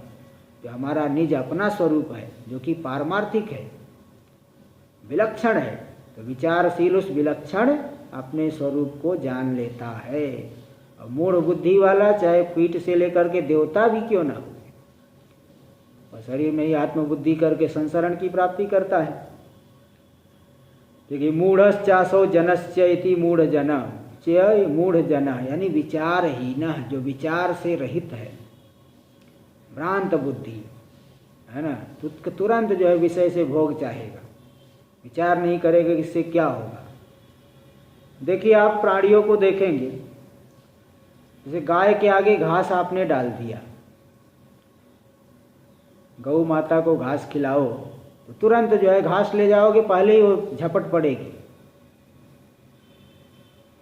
जो हमारा निज अपना स्वरूप है जो कि पारमार्थिक है, विलक्षण है, तो विचारशील उस विलक्षण अपने स्वरूप को जान लेता है। और मूढ़ बुद्धि वाला चाहे पीठ से लेकर के देवता भी क्यों ना हो, और शरीर में ही आत्मबुद्धि करके संसरण की प्राप्ति करता है। देखिए मूढ़श्चासो जनश्च इति मूढ़ जन, च मूढ़ जन यानी विचारहीन, जो विचार से रहित है, भ्रांत बुद्धि है ना, तुरंत जो है विषय से भोग चाहेगा, विचार नहीं करेगा कि इससे क्या होगा। देखिए आप प्राणियों को देखेंगे, जैसे गाय के आगे घास आपने डाल दिया, गौ माता को घास खिलाओ तो तुरंत जो है घास ले जाओगे, पहले ही वो झपट पड़ेगी।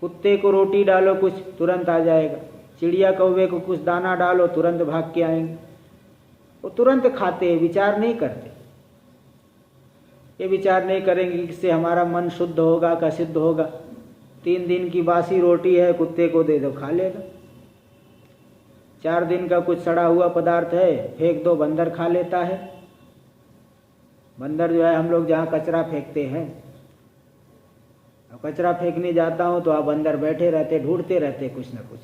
कुत्ते को रोटी डालो कुछ, तुरंत आ जाएगा। चिड़िया कौवे को कुछ दाना डालो, तुरंत भाग के आएंगे। वो तुरंत खाते हैं, विचार नहीं करते। ये विचार नहीं करेंगे कि इससे हमारा मन शुद्ध होगा का सिद्ध होगा। 3 दिन की बासी रोटी है, कुत्ते को दे दो, खा लेगा। 4 दिन का कुछ सड़ा हुआ पदार्थ है, फेंक दो, बंदर खा लेता है। बंदर जो है, हम लोग जहाँ कचरा फेंकते हैं, अब कचरा फेंकने जाता हूँ तो आप बंदर बैठे रहते, ढूंढते रहते कुछ ना कुछ।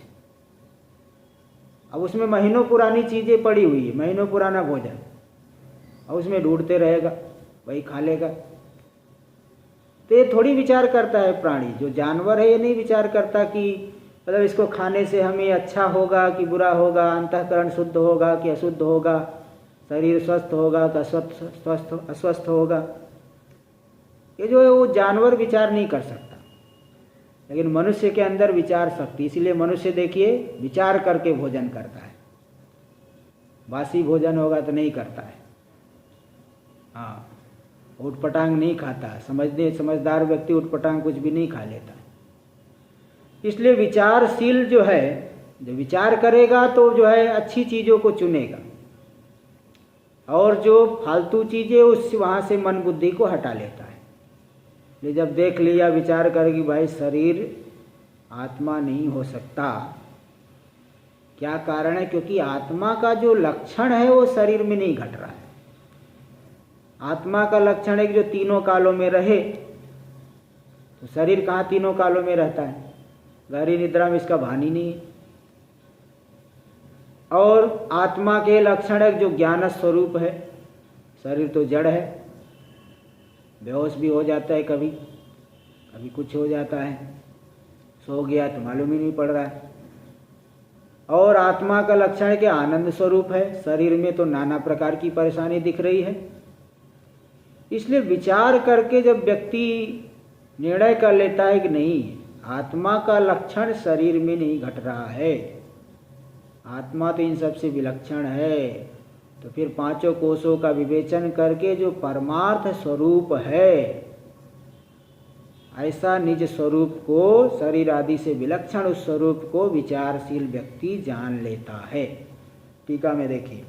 अब उसमें महीनों पुरानी चीज़ें पड़ी हुई है, महीनों पुराना भोजन, और उसमें ढूंढते रहेगा, वही खा लेगा। तो ये थोड़ी विचार करता है प्राणी। जो जानवर है ये नहीं विचार करता कि मतलब इसको खाने से हमें अच्छा होगा कि बुरा होगा, अंतःकरण शुद्ध होगा कि अशुद्ध होगा, शरीर स्वस्थ होगा कि अस्वस्थ होगा। ये जो है वो जानवर विचार नहीं कर सकता, लेकिन मनुष्य के अंदर विचार शक्ति, इसीलिए मनुष्य देखिए विचार करके भोजन करता है। बासी भोजन होगा तो नहीं करता है, हाँ, उटपटांग नहीं खाता। समझदार व्यक्ति उटपटांग कुछ भी नहीं खा लेता। इसलिए विचारशील जो है, जो विचार करेगा तो जो है अच्छी चीज़ों को चुनेगा, और जो फालतू चीज़ें उस वहाँ से मन बुद्धि को हटा लेता है। ये जब देख लिया, विचार कर कि भाई शरीर आत्मा नहीं हो सकता, क्या कारण है? क्योंकि आत्मा का जो लक्षण है वो शरीर में नहीं घट रहा है। आत्मा का लक्षण है कि जो तीनों कालों में रहे, तो शरीर कहाँ तीनों कालों में रहता है? गहरी निद्रा में इसका भान ही नहीं है। और आत्मा के लक्षण है जो ज्ञान स्वरूप है। शरीर तो जड़ है, बेहोश भी हो जाता है, कभी कभी कुछ हो जाता है, सो गया तो मालूम ही नहीं पड़ रहा है। और आत्मा का लक्षण है कि आनंद स्वरूप है। शरीर में तो नाना प्रकार की परेशानी दिख रही है। इसलिए विचार करके जब व्यक्ति निर्णय कर लेता है कि नहीं, आत्मा का लक्षण शरीर में नहीं घट रहा है, आत्मा तो इन सबसे विलक्षण है, तो फिर 5 कोशों का विवेचन करके जो परमार्थ स्वरूप है, ऐसा निज स्वरूप को, शरीर आदि से विलक्षण उस स्वरूप को विचारशील व्यक्ति जान लेता है। टीका में देखिए,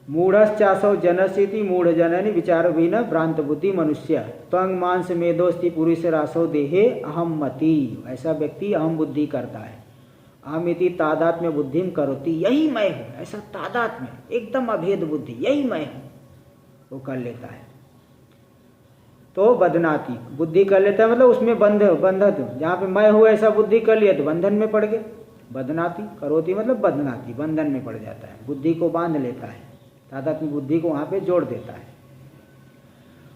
मूढ़श्चासौ जनस्यति मूढ़ जननि विचार विहीन भ्रांत बुद्धि मनुष्य त्वंग मांस मेदोस्ति पुरुष रासो देहे अहम मति। ऐसा व्यक्ति अहम बुद्धि करता है। अहमिति तादात्म्य बुद्धिम करोति, यही मैं हूँ, ऐसा तादात्म्य एकदम अभेद बुद्धि, यही मैं हूँ, वो कर लेता है। तो बदनाती बुद्धि कर लेता है, मतलब उसमें बंधत, जहाँ पे मैं हूँ ऐसा बुद्धि कर लिया तो बंधन में पड़ गया। बदनाती करोति मतलब बदनाती, बंधन में पड़ जाता है, बुद्धि को बांध लेता है, तादात्म्य बुद्धि को वहाँ पे जोड़ देता है।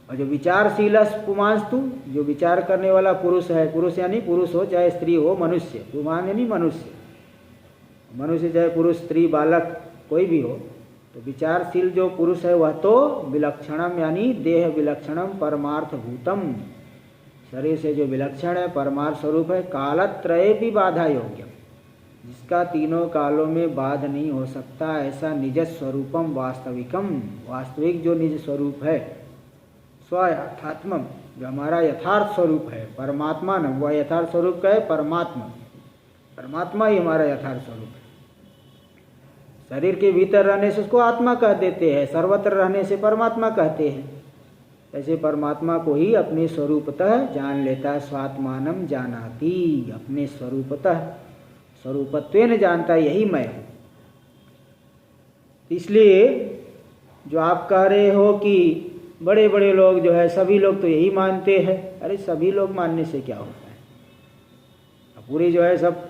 और जो विचारशील पुमांस्तु, जो विचार करने वाला पुरुष है, पुरुष यानी पुरुष हो चाहे स्त्री हो, मनुष्य, पुमान यानी मनुष्य, मनुष्य चाहे पुरुष स्त्री बालक कोई भी हो, तो विचारशील जो पुरुष है वह तो विलक्षणम यानी देह विलक्षणम परमार्थ भूतम, शरीर से जो विलक्षण है, परमार्थ स्वरूप है, कालत्रय भी बाधा योग्य, जिसका तीनों कालों में बाध नहीं हो सकता, ऐसा निज स्वरूपम वास्तविकम, वास्तविक जो निज स्वरूप है, स्वयथात्मम, जो हमारा यथार्थ स्वरूप है, परमात्मा न, वह यथार्थ स्वरूप का है परमात्मा, परमात्मा ही हमारा यथार्थ स्वरूप है। शरीर के भीतर रहने से उसको आत्मा कह देते हैं, सर्वत्र रहने से परमात्मा कहते हैं। ऐसे परमात्मा को ही अपने स्वरूपतः जान लेता है। स्वात्मानम जानाति, अपने स्वरूपतः स्वरूपत्वेन जानता, यही मैं हूँ। इसलिए जो आप कह रहे हो कि बड़े बड़े लोग जो है सभी लोग तो यही मानते हैं, अरे सभी लोग मानने से क्या होता है? अब पूरी जो है सब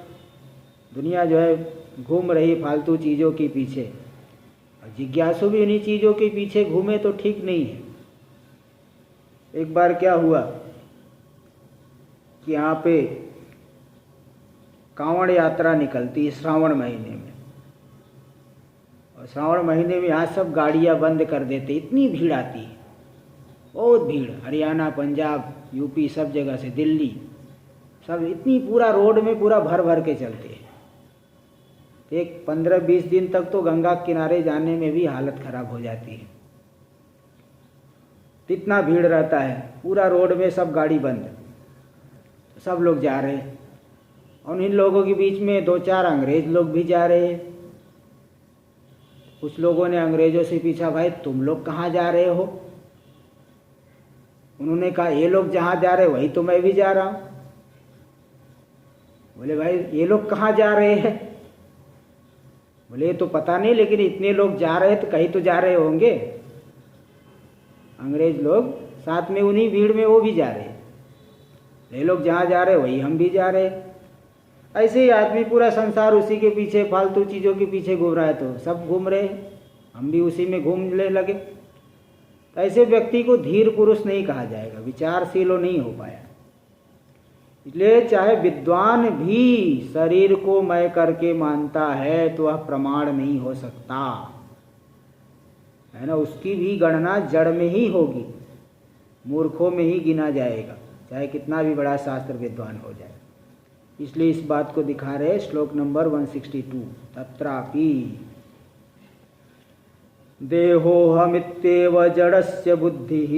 दुनिया जो है घूम रही फालतू चीज़ों के पीछे, और जिज्ञासु भी उन्हीं चीज़ों के पीछे घूमे तो ठीक नहीं है। एक बार क्या हुआ कि यहाँ पे कांवड़ यात्रा निकलती है श्रावण महीने में, और श्रावण महीने में यहाँ सब गाड़ियाँ बंद कर देते, इतनी भीड़ आती है, बहुत भीड़। हरियाणा, पंजाब, यूपी, सब जगह से, दिल्ली, सब इतनी पूरा रोड में पूरा भर भर के चलते हैं। एक 15-20 दिन तक तो गंगा किनारे जाने में भी हालत खराब हो जाती है, इतना भीड़ रहता है। पूरा रोड में सब गाड़ी बंद, सब लोग जा रहे हैं, और इन लोगों के बीच में 2-4 अंग्रेज लोग भी जा रहे हैं। कुछ लोगों ने अंग्रेजों से पूछा, भाई तुम लोग कहाँ जा रहे हो? उन्होंने कहा ये लोग जहाँ जा रहे वही तो मैं भी जा रहा हूँ। बोले भाई ये लोग कहाँ जा रहे हैं? बोले ये तो पता नहीं, लेकिन इतने लोग जा रहे हैं तो कहीं तो जा रहे होंगे। अंग्रेज लोग साथ में उन्हीं भीड़ में वो भी जा रहे हैं, ये लोग जहाँ जा रहे वही हम भी जा रहे हैं। ऐसे ही आदमी पूरा संसार उसी के पीछे, फालतू चीज़ों के पीछे घूम रहा है, तो सब घूम रहे हैं, हम भी उसी में घूमने लगे। ऐसे व्यक्ति को धीर पुरुष नहीं कहा जाएगा, विचारशील नहीं हो पाया। इसलिए चाहे विद्वान भी शरीर को मैं करके मानता है तो वह प्रमाण नहीं हो सकता, है ना। उसकी भी गणना जड़ में ही होगी, मूर्खों में ही गिना जाएगा, चाहे कितना भी बड़ा शास्त्र विद्वान हो जाए। इसलिए इस बात को दिखा रहे श्लोक नंबर 162, तत्रापि देहोहमित्येव जडस्य बुद्धिः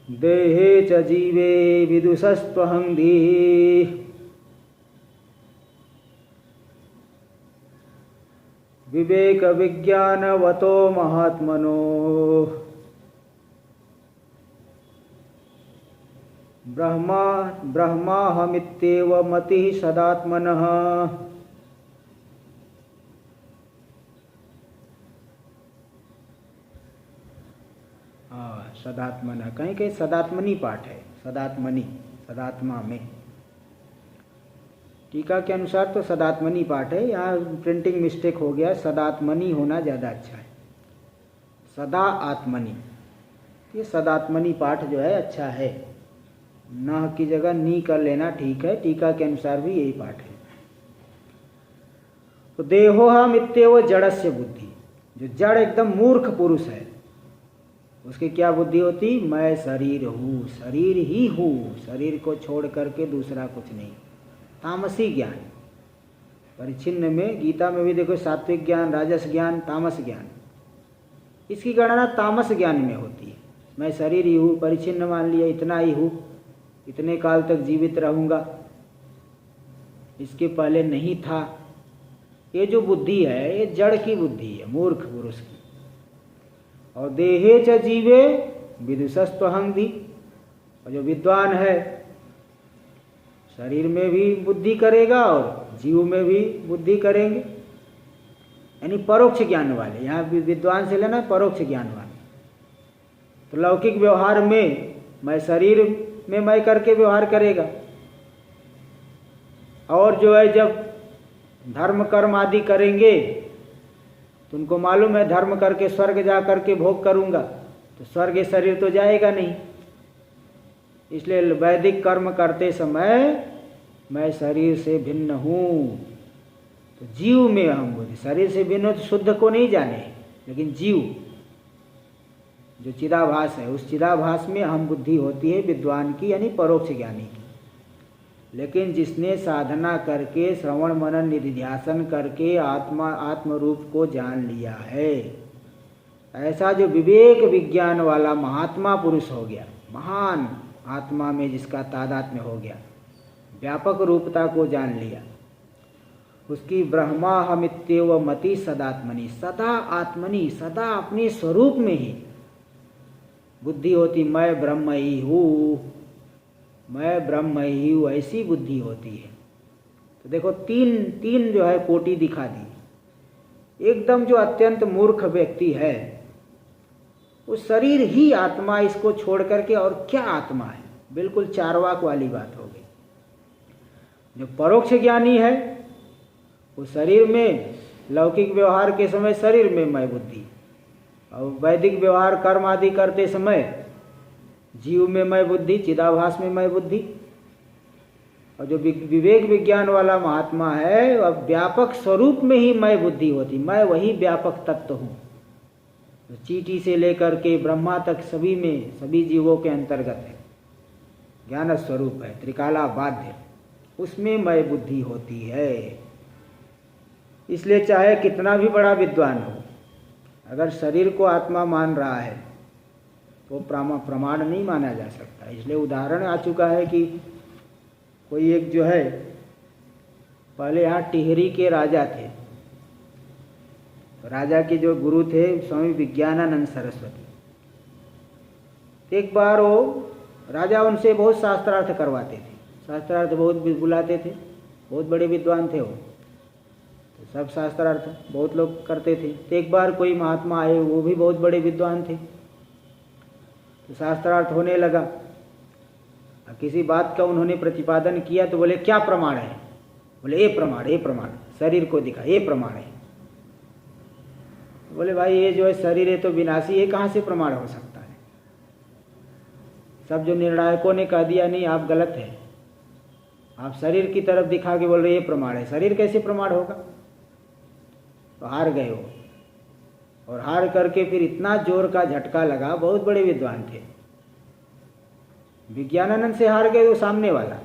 देहे च जीवे विदुषस्त्वहं धीः विवेक विज्ञानवतो महात्मनो ब्रह्माहमित्येव मतिः सदात्मनः। सदात्मनः कहीं कहीं सदात्मनी पाठ है, सदात्मनी, सदात्मा में। टीका के अनुसार तो सदात्मनी पाठ है, यहाँ प्रिंटिंग मिस्टेक हो गया, सदात्मनी होना ज़्यादा अच्छा है, सदा आत्मनी। ये सदात्मनी पाठ जो है अच्छा है, न की जगह नी कर लेना ठीक है, टीका के अनुसार भी यही पाठ है। तो देहोहमित्येव जड़स्य बुद्धि, जो जड़ एकदम मूर्ख पुरुष है उसकी क्या बुद्धि होती? मैं शरीर हूँ, शरीर ही हूँ, शरीर को छोड़ करके दूसरा कुछ नहीं। तामसी ज्ञान, परिच्छिन्न में गीता में भी देखो, सात्विक ज्ञान, राजस ज्ञान, तामस ज्ञान, इसकी गणना तामस ज्ञान में होती है। मैं शरीर ही हूँ, परिच्छिन्न मान लिया, इतना ही हूँ, इतने काल तक जीवित रहूँगा, इसके पहले नहीं था। ये जो बुद्धि है ये जड़ की बुद्धि है, मूर्ख पुरुष की। और देहे च जीवे विदुषस्त्वहं धीः, और जो विद्वान है शरीर में भी बुद्धि करेगा और जीव में भी बुद्धि करेंगे, यानी परोक्ष ज्ञान वाले। यहाँ भी विद्वान से लेना परोक्ष ज्ञान वाले। तो लौकिक व्यवहार में मैं शरीर में मैं करके व्यवहार करेगा, और जो है जब धर्म कर्म आदि करेंगे तो उनको मालूम है धर्म करके स्वर्ग जा करके भोग करूँगा, तो स्वर्ग शरीर तो जाएगा नहीं। इसलिए वैदिक कर्म करते समय मैं शरीर से भिन्न हूँ, तो जीव में अहम बुद्धि। शरीर से भिन्न तो शुद्ध को नहीं जाने, लेकिन जीव जो चिदाभास है उस चिदाभास में अहम बुद्धि होती है विद्वान की, यानी परोक्ष ज्ञानी की। लेकिन जिसने साधना करके श्रवण मनन निधिध्यासन करके आत्म रूप को जान लिया है, ऐसा जो विवेक विज्ञान वाला महात्मा पुरुष हो गया, महान आत्मा में जिसका तादात्म्य हो गया, व्यापक रूपता को जान लिया, उसकी ब्रह्माहमित्येव मति सदात्मनि, सदा आत्मनि, सदा अपने स्वरूप में ही बुद्धि होती। मैं ब्रह्म ही हूँ, मैं ब्रह्म ही हूँ, ऐसी बुद्धि होती है। तो देखो तीन जो है कोटि दिखा दी। एकदम जो अत्यंत मूर्ख व्यक्ति है, वो शरीर ही आत्मा, इसको छोड़ करके और क्या आत्मा है, बिल्कुल चारवाक वाली बात हो गई। जो परोक्ष ज्ञानी है वो शरीर में, लौकिक व्यवहार के समय शरीर में मैं बुद्धि, और वैदिक व्यवहार कर्म आदि करते समय जीव में मैं बुद्धि, चिदाभास में मैं बुद्धि। और जो विवेक विज्ञान वाला महात्मा है, वह व्यापक स्वरूप में ही मैं बुद्धि होती। मैं वही व्यापक तत्व हूँ, चींटी से लेकर के ब्रह्मा तक सभी में, सभी जीवों के अंतर्गत है, ज्ञान स्वरूप है, त्रिकाला बाध्य, उसमें मैं बुद्धि होती है। इसलिए चाहे कितना भी बड़ा विद्वान हो, अगर शरीर को आत्मा मान रहा है तो प्रमाण नहीं माना जा सकता। इसलिए उदाहरण आ चुका है कि कोई एक जो है, पहले यहाँ टिहरी के राजा थे, तो राजा के जो गुरु थे स्वामी विज्ञानानंद सरस्वती। एक बार वो राजा उनसे बहुत शास्त्रार्थ करवाते थे, शास्त्रार्थ बहुत बुलाते थे, बहुत बड़े विद्वान थे वो, तो सब शास्त्रार्थ बहुत लोग करते थे। तो एक बार कोई महात्मा आए, वो भी बहुत बड़े विद्वान थे, तो शास्त्रार्थ होने लगा। किसी बात का उन्होंने प्रतिपादन किया तो बोले क्या प्रमाण है? बोले ये प्रमाण, शरीर को दिखा, ये प्रमाण है। बोले भाई ये जो है शरीर है तो विनाशी, ये कहाँ से प्रमाण हो सकता है? सब जो निर्णायकों ने कह दिया नहीं, आप गलत है, आप शरीर की तरफ दिखा के बोल रहे ये प्रमाण है, शरीर कैसे प्रमाण होगा? तो हार गए वो, और हार करके फिर इतना जोर का झटका लगा, बहुत बड़े विद्वान थे, विज्ञानानंद से हार गए वो सामने वाला,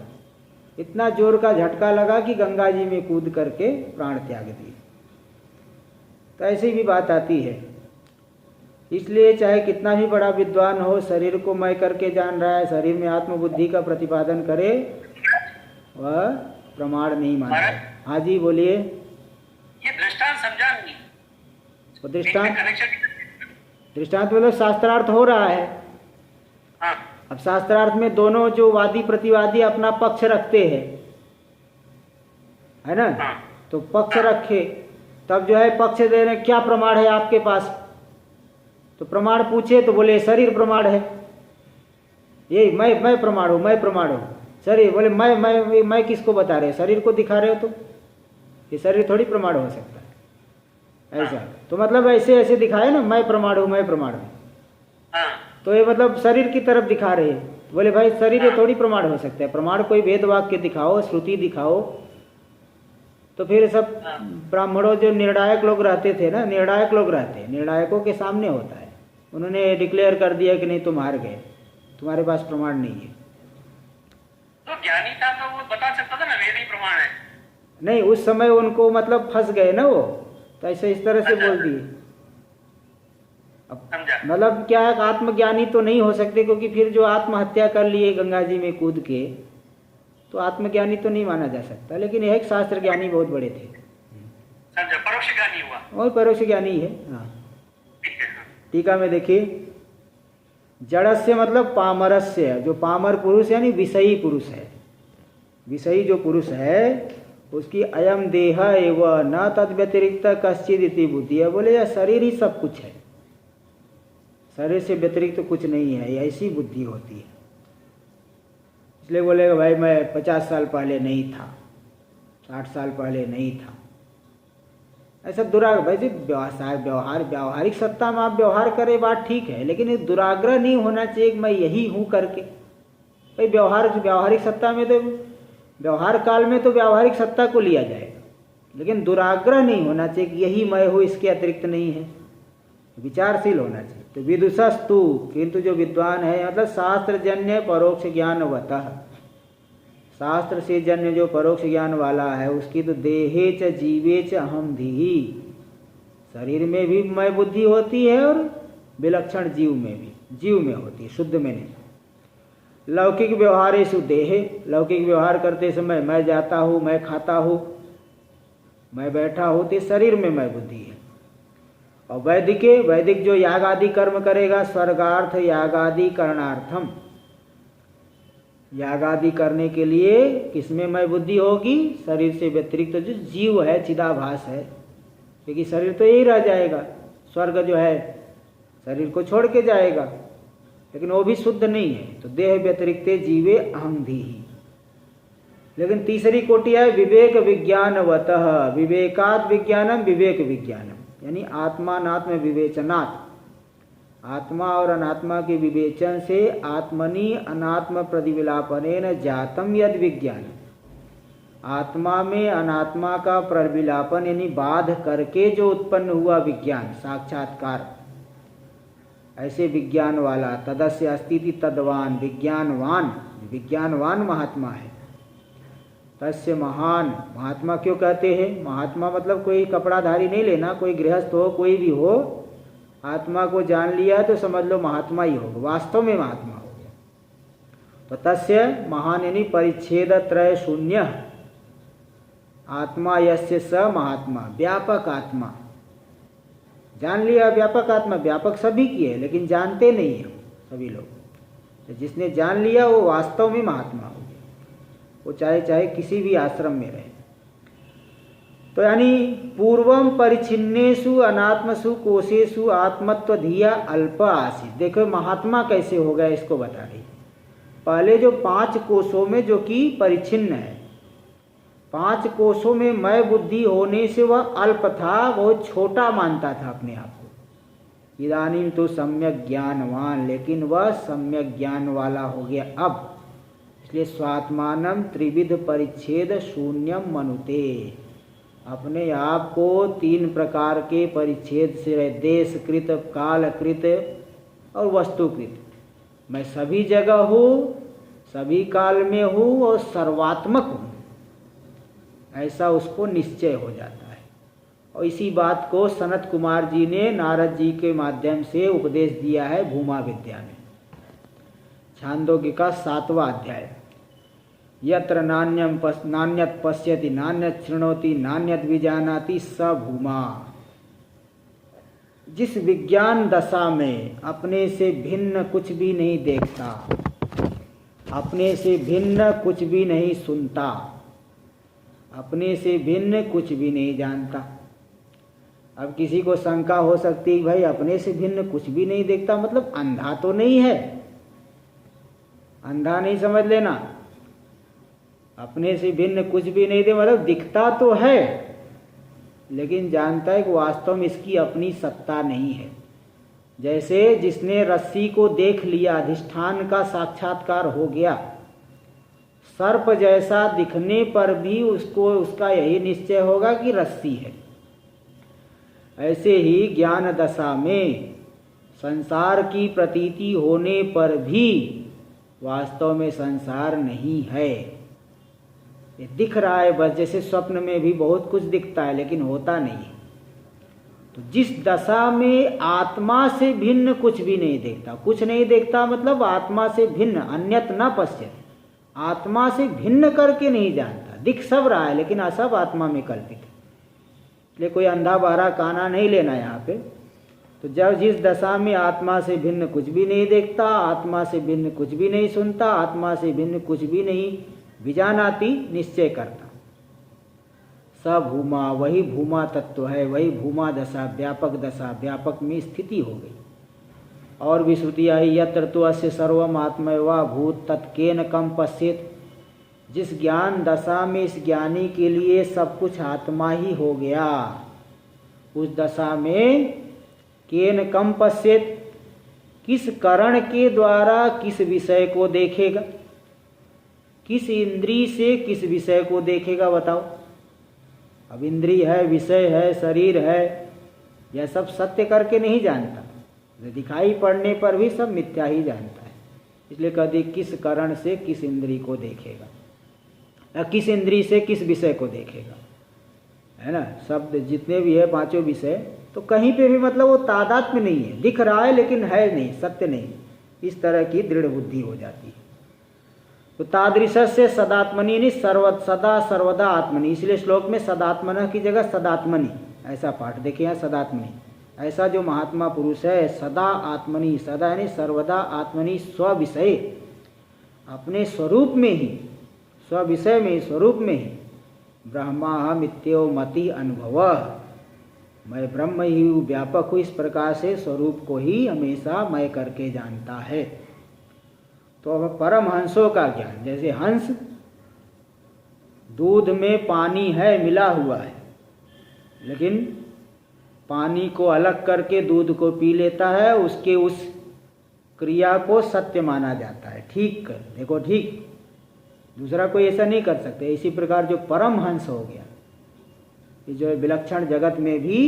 इतना जोर का झटका लगा कि गंगा जी में कूद करके प्राण त्याग दिए। तो ऐसी भी बात आती है। इसलिए चाहे कितना भी बड़ा विद्वान हो, शरीर को मैं करके जान रहा है, शरीर में आत्मबुद्धि का प्रतिपादन करे, वह प्रमाण नहीं माना है। हाँ जी बोलिए। ये दृष्टांत समझा नहीं। तो दृष्टांत मतलब शास्त्रार्थ हो रहा है। हाँ। अब शास्त्रार्थ में दोनों जो वादी प्रतिवादी अपना पक्ष रखते हैं, है ना? हाँ। तो पक्ष रखे, तब जो है पक्ष दे रहे क्या प्रमाण है आपके पास? तो प्रमाण पूछे तो बोले शरीर प्रमाण है, ये मैं प्रमाण हूँ, मैं प्रमाण हूँ। शरीर बोले मैं किसको बता रहे? शरीर को दिखा रहे हो, तो ये शरीर थोड़ी प्रमाण हो सकता है ऐसा। तो मतलब ऐसे दिखाए ना, मैं प्रमाण हूँ, मैं प्रमाण हूँ, तो ये मतलब शरीर की तरफ दिखा रहे हैं। बोले भाई शरीर ये थोड़ी प्रमाण हो सकता है, प्रमाण कोई वेद वाक्य दिखाओ, श्रुति दिखाओ। तो फिर सब ब्राह्मणों जो निर्णायक लोग रहते थे ना, निर्णायक लोग रहते हैं, निर्णायकों के सामने होता है, उन्होंने डिक्लेयर कर दिया कि नहीं तुम हार गए, तुम्हारे पास प्रमाण नहीं है। तो ज्ञानी था तो वो बता सकता था ना वेद ही प्रमाण है। नहीं, उस समय उनको मतलब फंस गए ना वो, तो ऐसे इस तरह से बोल दिए। अब मतलब क्या है, आत्मज्ञानी तो नहीं हो सकते, क्योंकि फिर जो आत्महत्या कर लिए गंगा जी में कूद के, तो आत्मज्ञानी तो नहीं माना जा सकता। लेकिन यह एक शास्त्र ज्ञानी बहुत बड़े थे, परोक्ष ज्ञानी हुआ, और परोक्ष ज्ञानी है। हाँ, टीका में देखिए, जड़स्य मतलब पामरस्य, जो पामर पुरुष यानी विषयी पुरुष है, विषयी जो पुरुष है उसकी अयम देह एवं न तद व्यतिरिक्त कश्चिद इति बुद्धि है। बोले यह शरीर ही सब कुछ है, शरीर से व्यतिरिक्त कुछ नहीं है, ऐसी बुद्धि होती है। इसलिए बोलेगा भाई मैं 50 साल पहले नहीं था, 60 साल पहले नहीं था, ऐसा दुराग्रह। वैसे व्यावहारिक सत्ता में आप व्यवहार करें बात ठीक है, लेकिन ये दुराग्रह नहीं होना चाहिए कि मैं यही हूँ करके। भाई व्यावहारिक सत्ता में तो व्यवहार काल में तो व्यावहारिक सत्ता को लिया जाएगा, लेकिन दुराग्रह नहीं होना चाहिए कि यही मैं हूँ, इसके अतिरिक्त नहीं है, विचारशील होना चाहिए। तो विदुषस्तु, किंतु जो विद्वान है मतलब शास्त्र जन्य परोक्ष ज्ञानवतः, शास्त्र से जन्य जो परोक्ष ज्ञान वाला है उसकी तो देहे च जीवे च अहम धीहि, शरीर में भी मैं बुद्धि होती है और विलक्षण जीव में भी, जीव में होती है, शुद्ध में नहीं। लौकिक व्यवहारेषु देहे, लौकिक व्यवहार करते समय मैं जाता हूँ, मैं खाता हूँ, मैं बैठा हूँ तो शरीर में मैं बुद्धि है। और वैदिक जो याग आदि कर्म करेगा, स्वर्गार्थ यागादि करणार्थम, याग आदि करने के लिए किसमें मैं बुद्धि होगी? शरीर से व्यतिरिक्त तो जो जीव है, चिदाभास है, क्योंकि शरीर तो यही रह जाएगा। स्वर्ग जो है शरीर को छोड़ के जाएगा, लेकिन वो भी शुद्ध नहीं है। तो देह व्यतिरिक्त जीवे अहंधि ही। लेकिन तीसरी कोटि है विवेक विज्ञानवतः, विवेकात् विज्ञानम विवेक विज्ञानम, यानी आत्मानात्म विवेचनात्, आत्मा और अनात्मा के विवेचन से आत्मनि अनात्म प्रतिविलापनेन जातम यद विज्ञान, आत्मा में अनात्मा का प्रतिविलापन यानी बाध करके जो उत्पन्न हुआ विज्ञान, साक्षात्कार, ऐसे विज्ञान वाला तदस्य अस्तिति तद्वान, विज्ञानवान महात्मा है। तस्य महान, महात्मा क्यों कहते हैं? महात्मा मतलब कोई कपड़ाधारी नहीं लेना, कोई गृहस्थ हो, कोई भी हो, आत्मा को जान लिया तो समझ लो महात्मा ही होगा, वास्तव में महात्मा हो गया। तो तस्य महान यानी परिच्छेद त्रय शून्य, आत्मा यस्य स महात्मा, व्यापक आत्मा, जान लिया व्यापक आत्मा। व्यापक सभी की है लेकिन जानते नहीं है सभी लोग। तो जिसने जान लिया वो वास्तव में महात्मा हो गया, वो चाहे किसी भी आश्रम में रहे। तो यानी पूर्वम परिच्छिन्नेषु अनात्मसु कोशेषु आत्मत्व धिया अल्प आसीत। देखो महात्मा कैसे हो गया, इसको बता रही। पहले जो 5 कोशों में जो कि परिच्छिन्न है, 5 कोशों में मैं बुद्धि होने से वह अल्प था, बहुत छोटा मानता था अपने आप को। इदानीं तो सम्यक ज्ञानवान, लेकिन वह सम्यक ज्ञान वाला हो गया अब। इसलिए स्वात्मानम त्रिविध परिच्छेद शून्यम मनुते, अपने आप को 3 प्रकार के परिच्छेद से, देशकृत, कालकृत और वस्तुकृत, मैं सभी जगह हूँ, सभी काल में हूँ और सर्वात्मक हूँ, ऐसा उसको निश्चय हो जाता है। और इसी बात को सनत कुमार जी ने नारद जी के माध्यम से उपदेश दिया है भूमा विद्या में, छांदोग्य का 7वां अध्याय। यत्र नान्यत पश्यति नान्यत शृणोति नान्यत विजानाति स भूमा। जिस विज्ञान दशा में अपने से भिन्न कुछ भी नहीं देखता, अपने से भिन्न कुछ भी नहीं सुनता, अपने से भिन्न कुछ भी नहीं जानता। अब किसी को शंका हो सकती है भाई अपने से भिन्न कुछ भी नहीं देखता मतलब अंधा तो नहीं है, अंधा नहीं समझ लेना। अपने से भिन्न कुछ भी नहीं दे मतलब दिखता तो है, लेकिन जानता है कि वास्तव में इसकी अपनी सत्ता नहीं है। जैसे जिसने रस्सी को देख लिया, अधिष्ठान का साक्षात्कार हो गया, सर्प जैसा दिखने पर भी उसको उसका यही निश्चय होगा कि रस्सी है। ऐसे ही ज्ञान दशा में संसार की प्रतीति होने पर भी वास्तव में संसार नहीं है, ये दिख रहा है बस। जैसे स्वप्न में भी बहुत कुछ दिखता है लेकिन होता नहीं है। तो जिस दशा में आत्मा से भिन्न कुछ भी नहीं देखता, कुछ नहीं देखता मतलब आत्मा से भिन्न, अन्यत न पश्यति, आत्मा से भिन्न करके नहीं जानता। दिख सब रहा है लेकिन सब आत्मा में कल्पित है। इसलिए कोई अंधा बहरा काना नहीं लेना यहाँ पे। तो जब जिस दशा में आत्मा से भिन्न कुछ भी नहीं देखता, आत्मा से भिन्न कुछ भी नहीं सुनता, आत्मा से भिन्न कुछ भी नहीं विजानाति निश्चय करता, स भूमा, वही भूमा तत्व है, वही भूमा दशा, व्यापक दशा, व्यापक में स्थिति हो गई। और भी श्रुति आई, यत्र तो अस्य सर्वम आत्मैवा भूत तत्केन कम पश्येत। जिस ज्ञान दशा में इस ज्ञानी के लिए सब कुछ आत्मा ही हो गया, उस दशा में केन कम पश्येत, किस करण के द्वारा किस विषय को देखेगा, किस इंद्रिय से किस विषय को देखेगा बताओ। अब इंद्रिय है, विषय है, शरीर है, यह सब सत्य करके नहीं जानता, दिखाई पड़ने पर भी सब मिथ्या ही जानता है। इसलिए कभी किस करण से किस इंद्रिय को देखेगा, या किस इंद्रिय से किस विषय को देखेगा, है ना। शब्द जितने भी है 5 विषय, तो कहीं पे भी मतलब वो तादात्म्य नहीं है, दिख रहा है लेकिन है नहीं, सत्य नहीं, इस तरह की दृढ़ बुद्धि हो जाती है। तो तादृशस्य सदात्मनि नहीं सदा सर्वदा आत्मनि, इसलिए श्लोक में सदात्मन की जगह सदात्मनि ऐसा पाठ देखिए यहाँ सदात्मनि। ऐसा जो महात्मा पुरुष है सदा आत्मनि, सदा यानी सर्वदा आत्मनि स्विषय, अपने स्वरूप में ही, स्विषय में स्वरूप में ही ब्रह्माहमित्यो मति अनुभव, मैं ब्रह्म ही हूँ, व्यापक हूँ, इस प्रकार से स्वरूप को ही हमेशा मैं करके जानता है। तो अब परमहंसों का ज्ञान, जैसे हंस दूध में पानी है मिला हुआ है, लेकिन पानी को अलग करके दूध को पी लेता है, उसके उस क्रिया को सत्य माना जाता है, ठीक कर देखो ठीक, दूसरा कोई ऐसा नहीं कर सकते। इसी प्रकार जो परमहंस हो गया, ये जो विलक्षण जगत में भी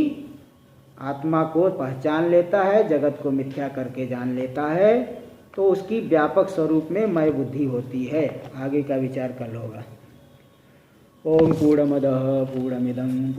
आत्मा को पहचान लेता है, जगत को मिथ्या करके जान लेता है, तो उसकी व्यापक स्वरूप में मैं बुद्धि होती है। आगे का विचार कल होगा। ओम पूर्णमदः पूर्णमिदं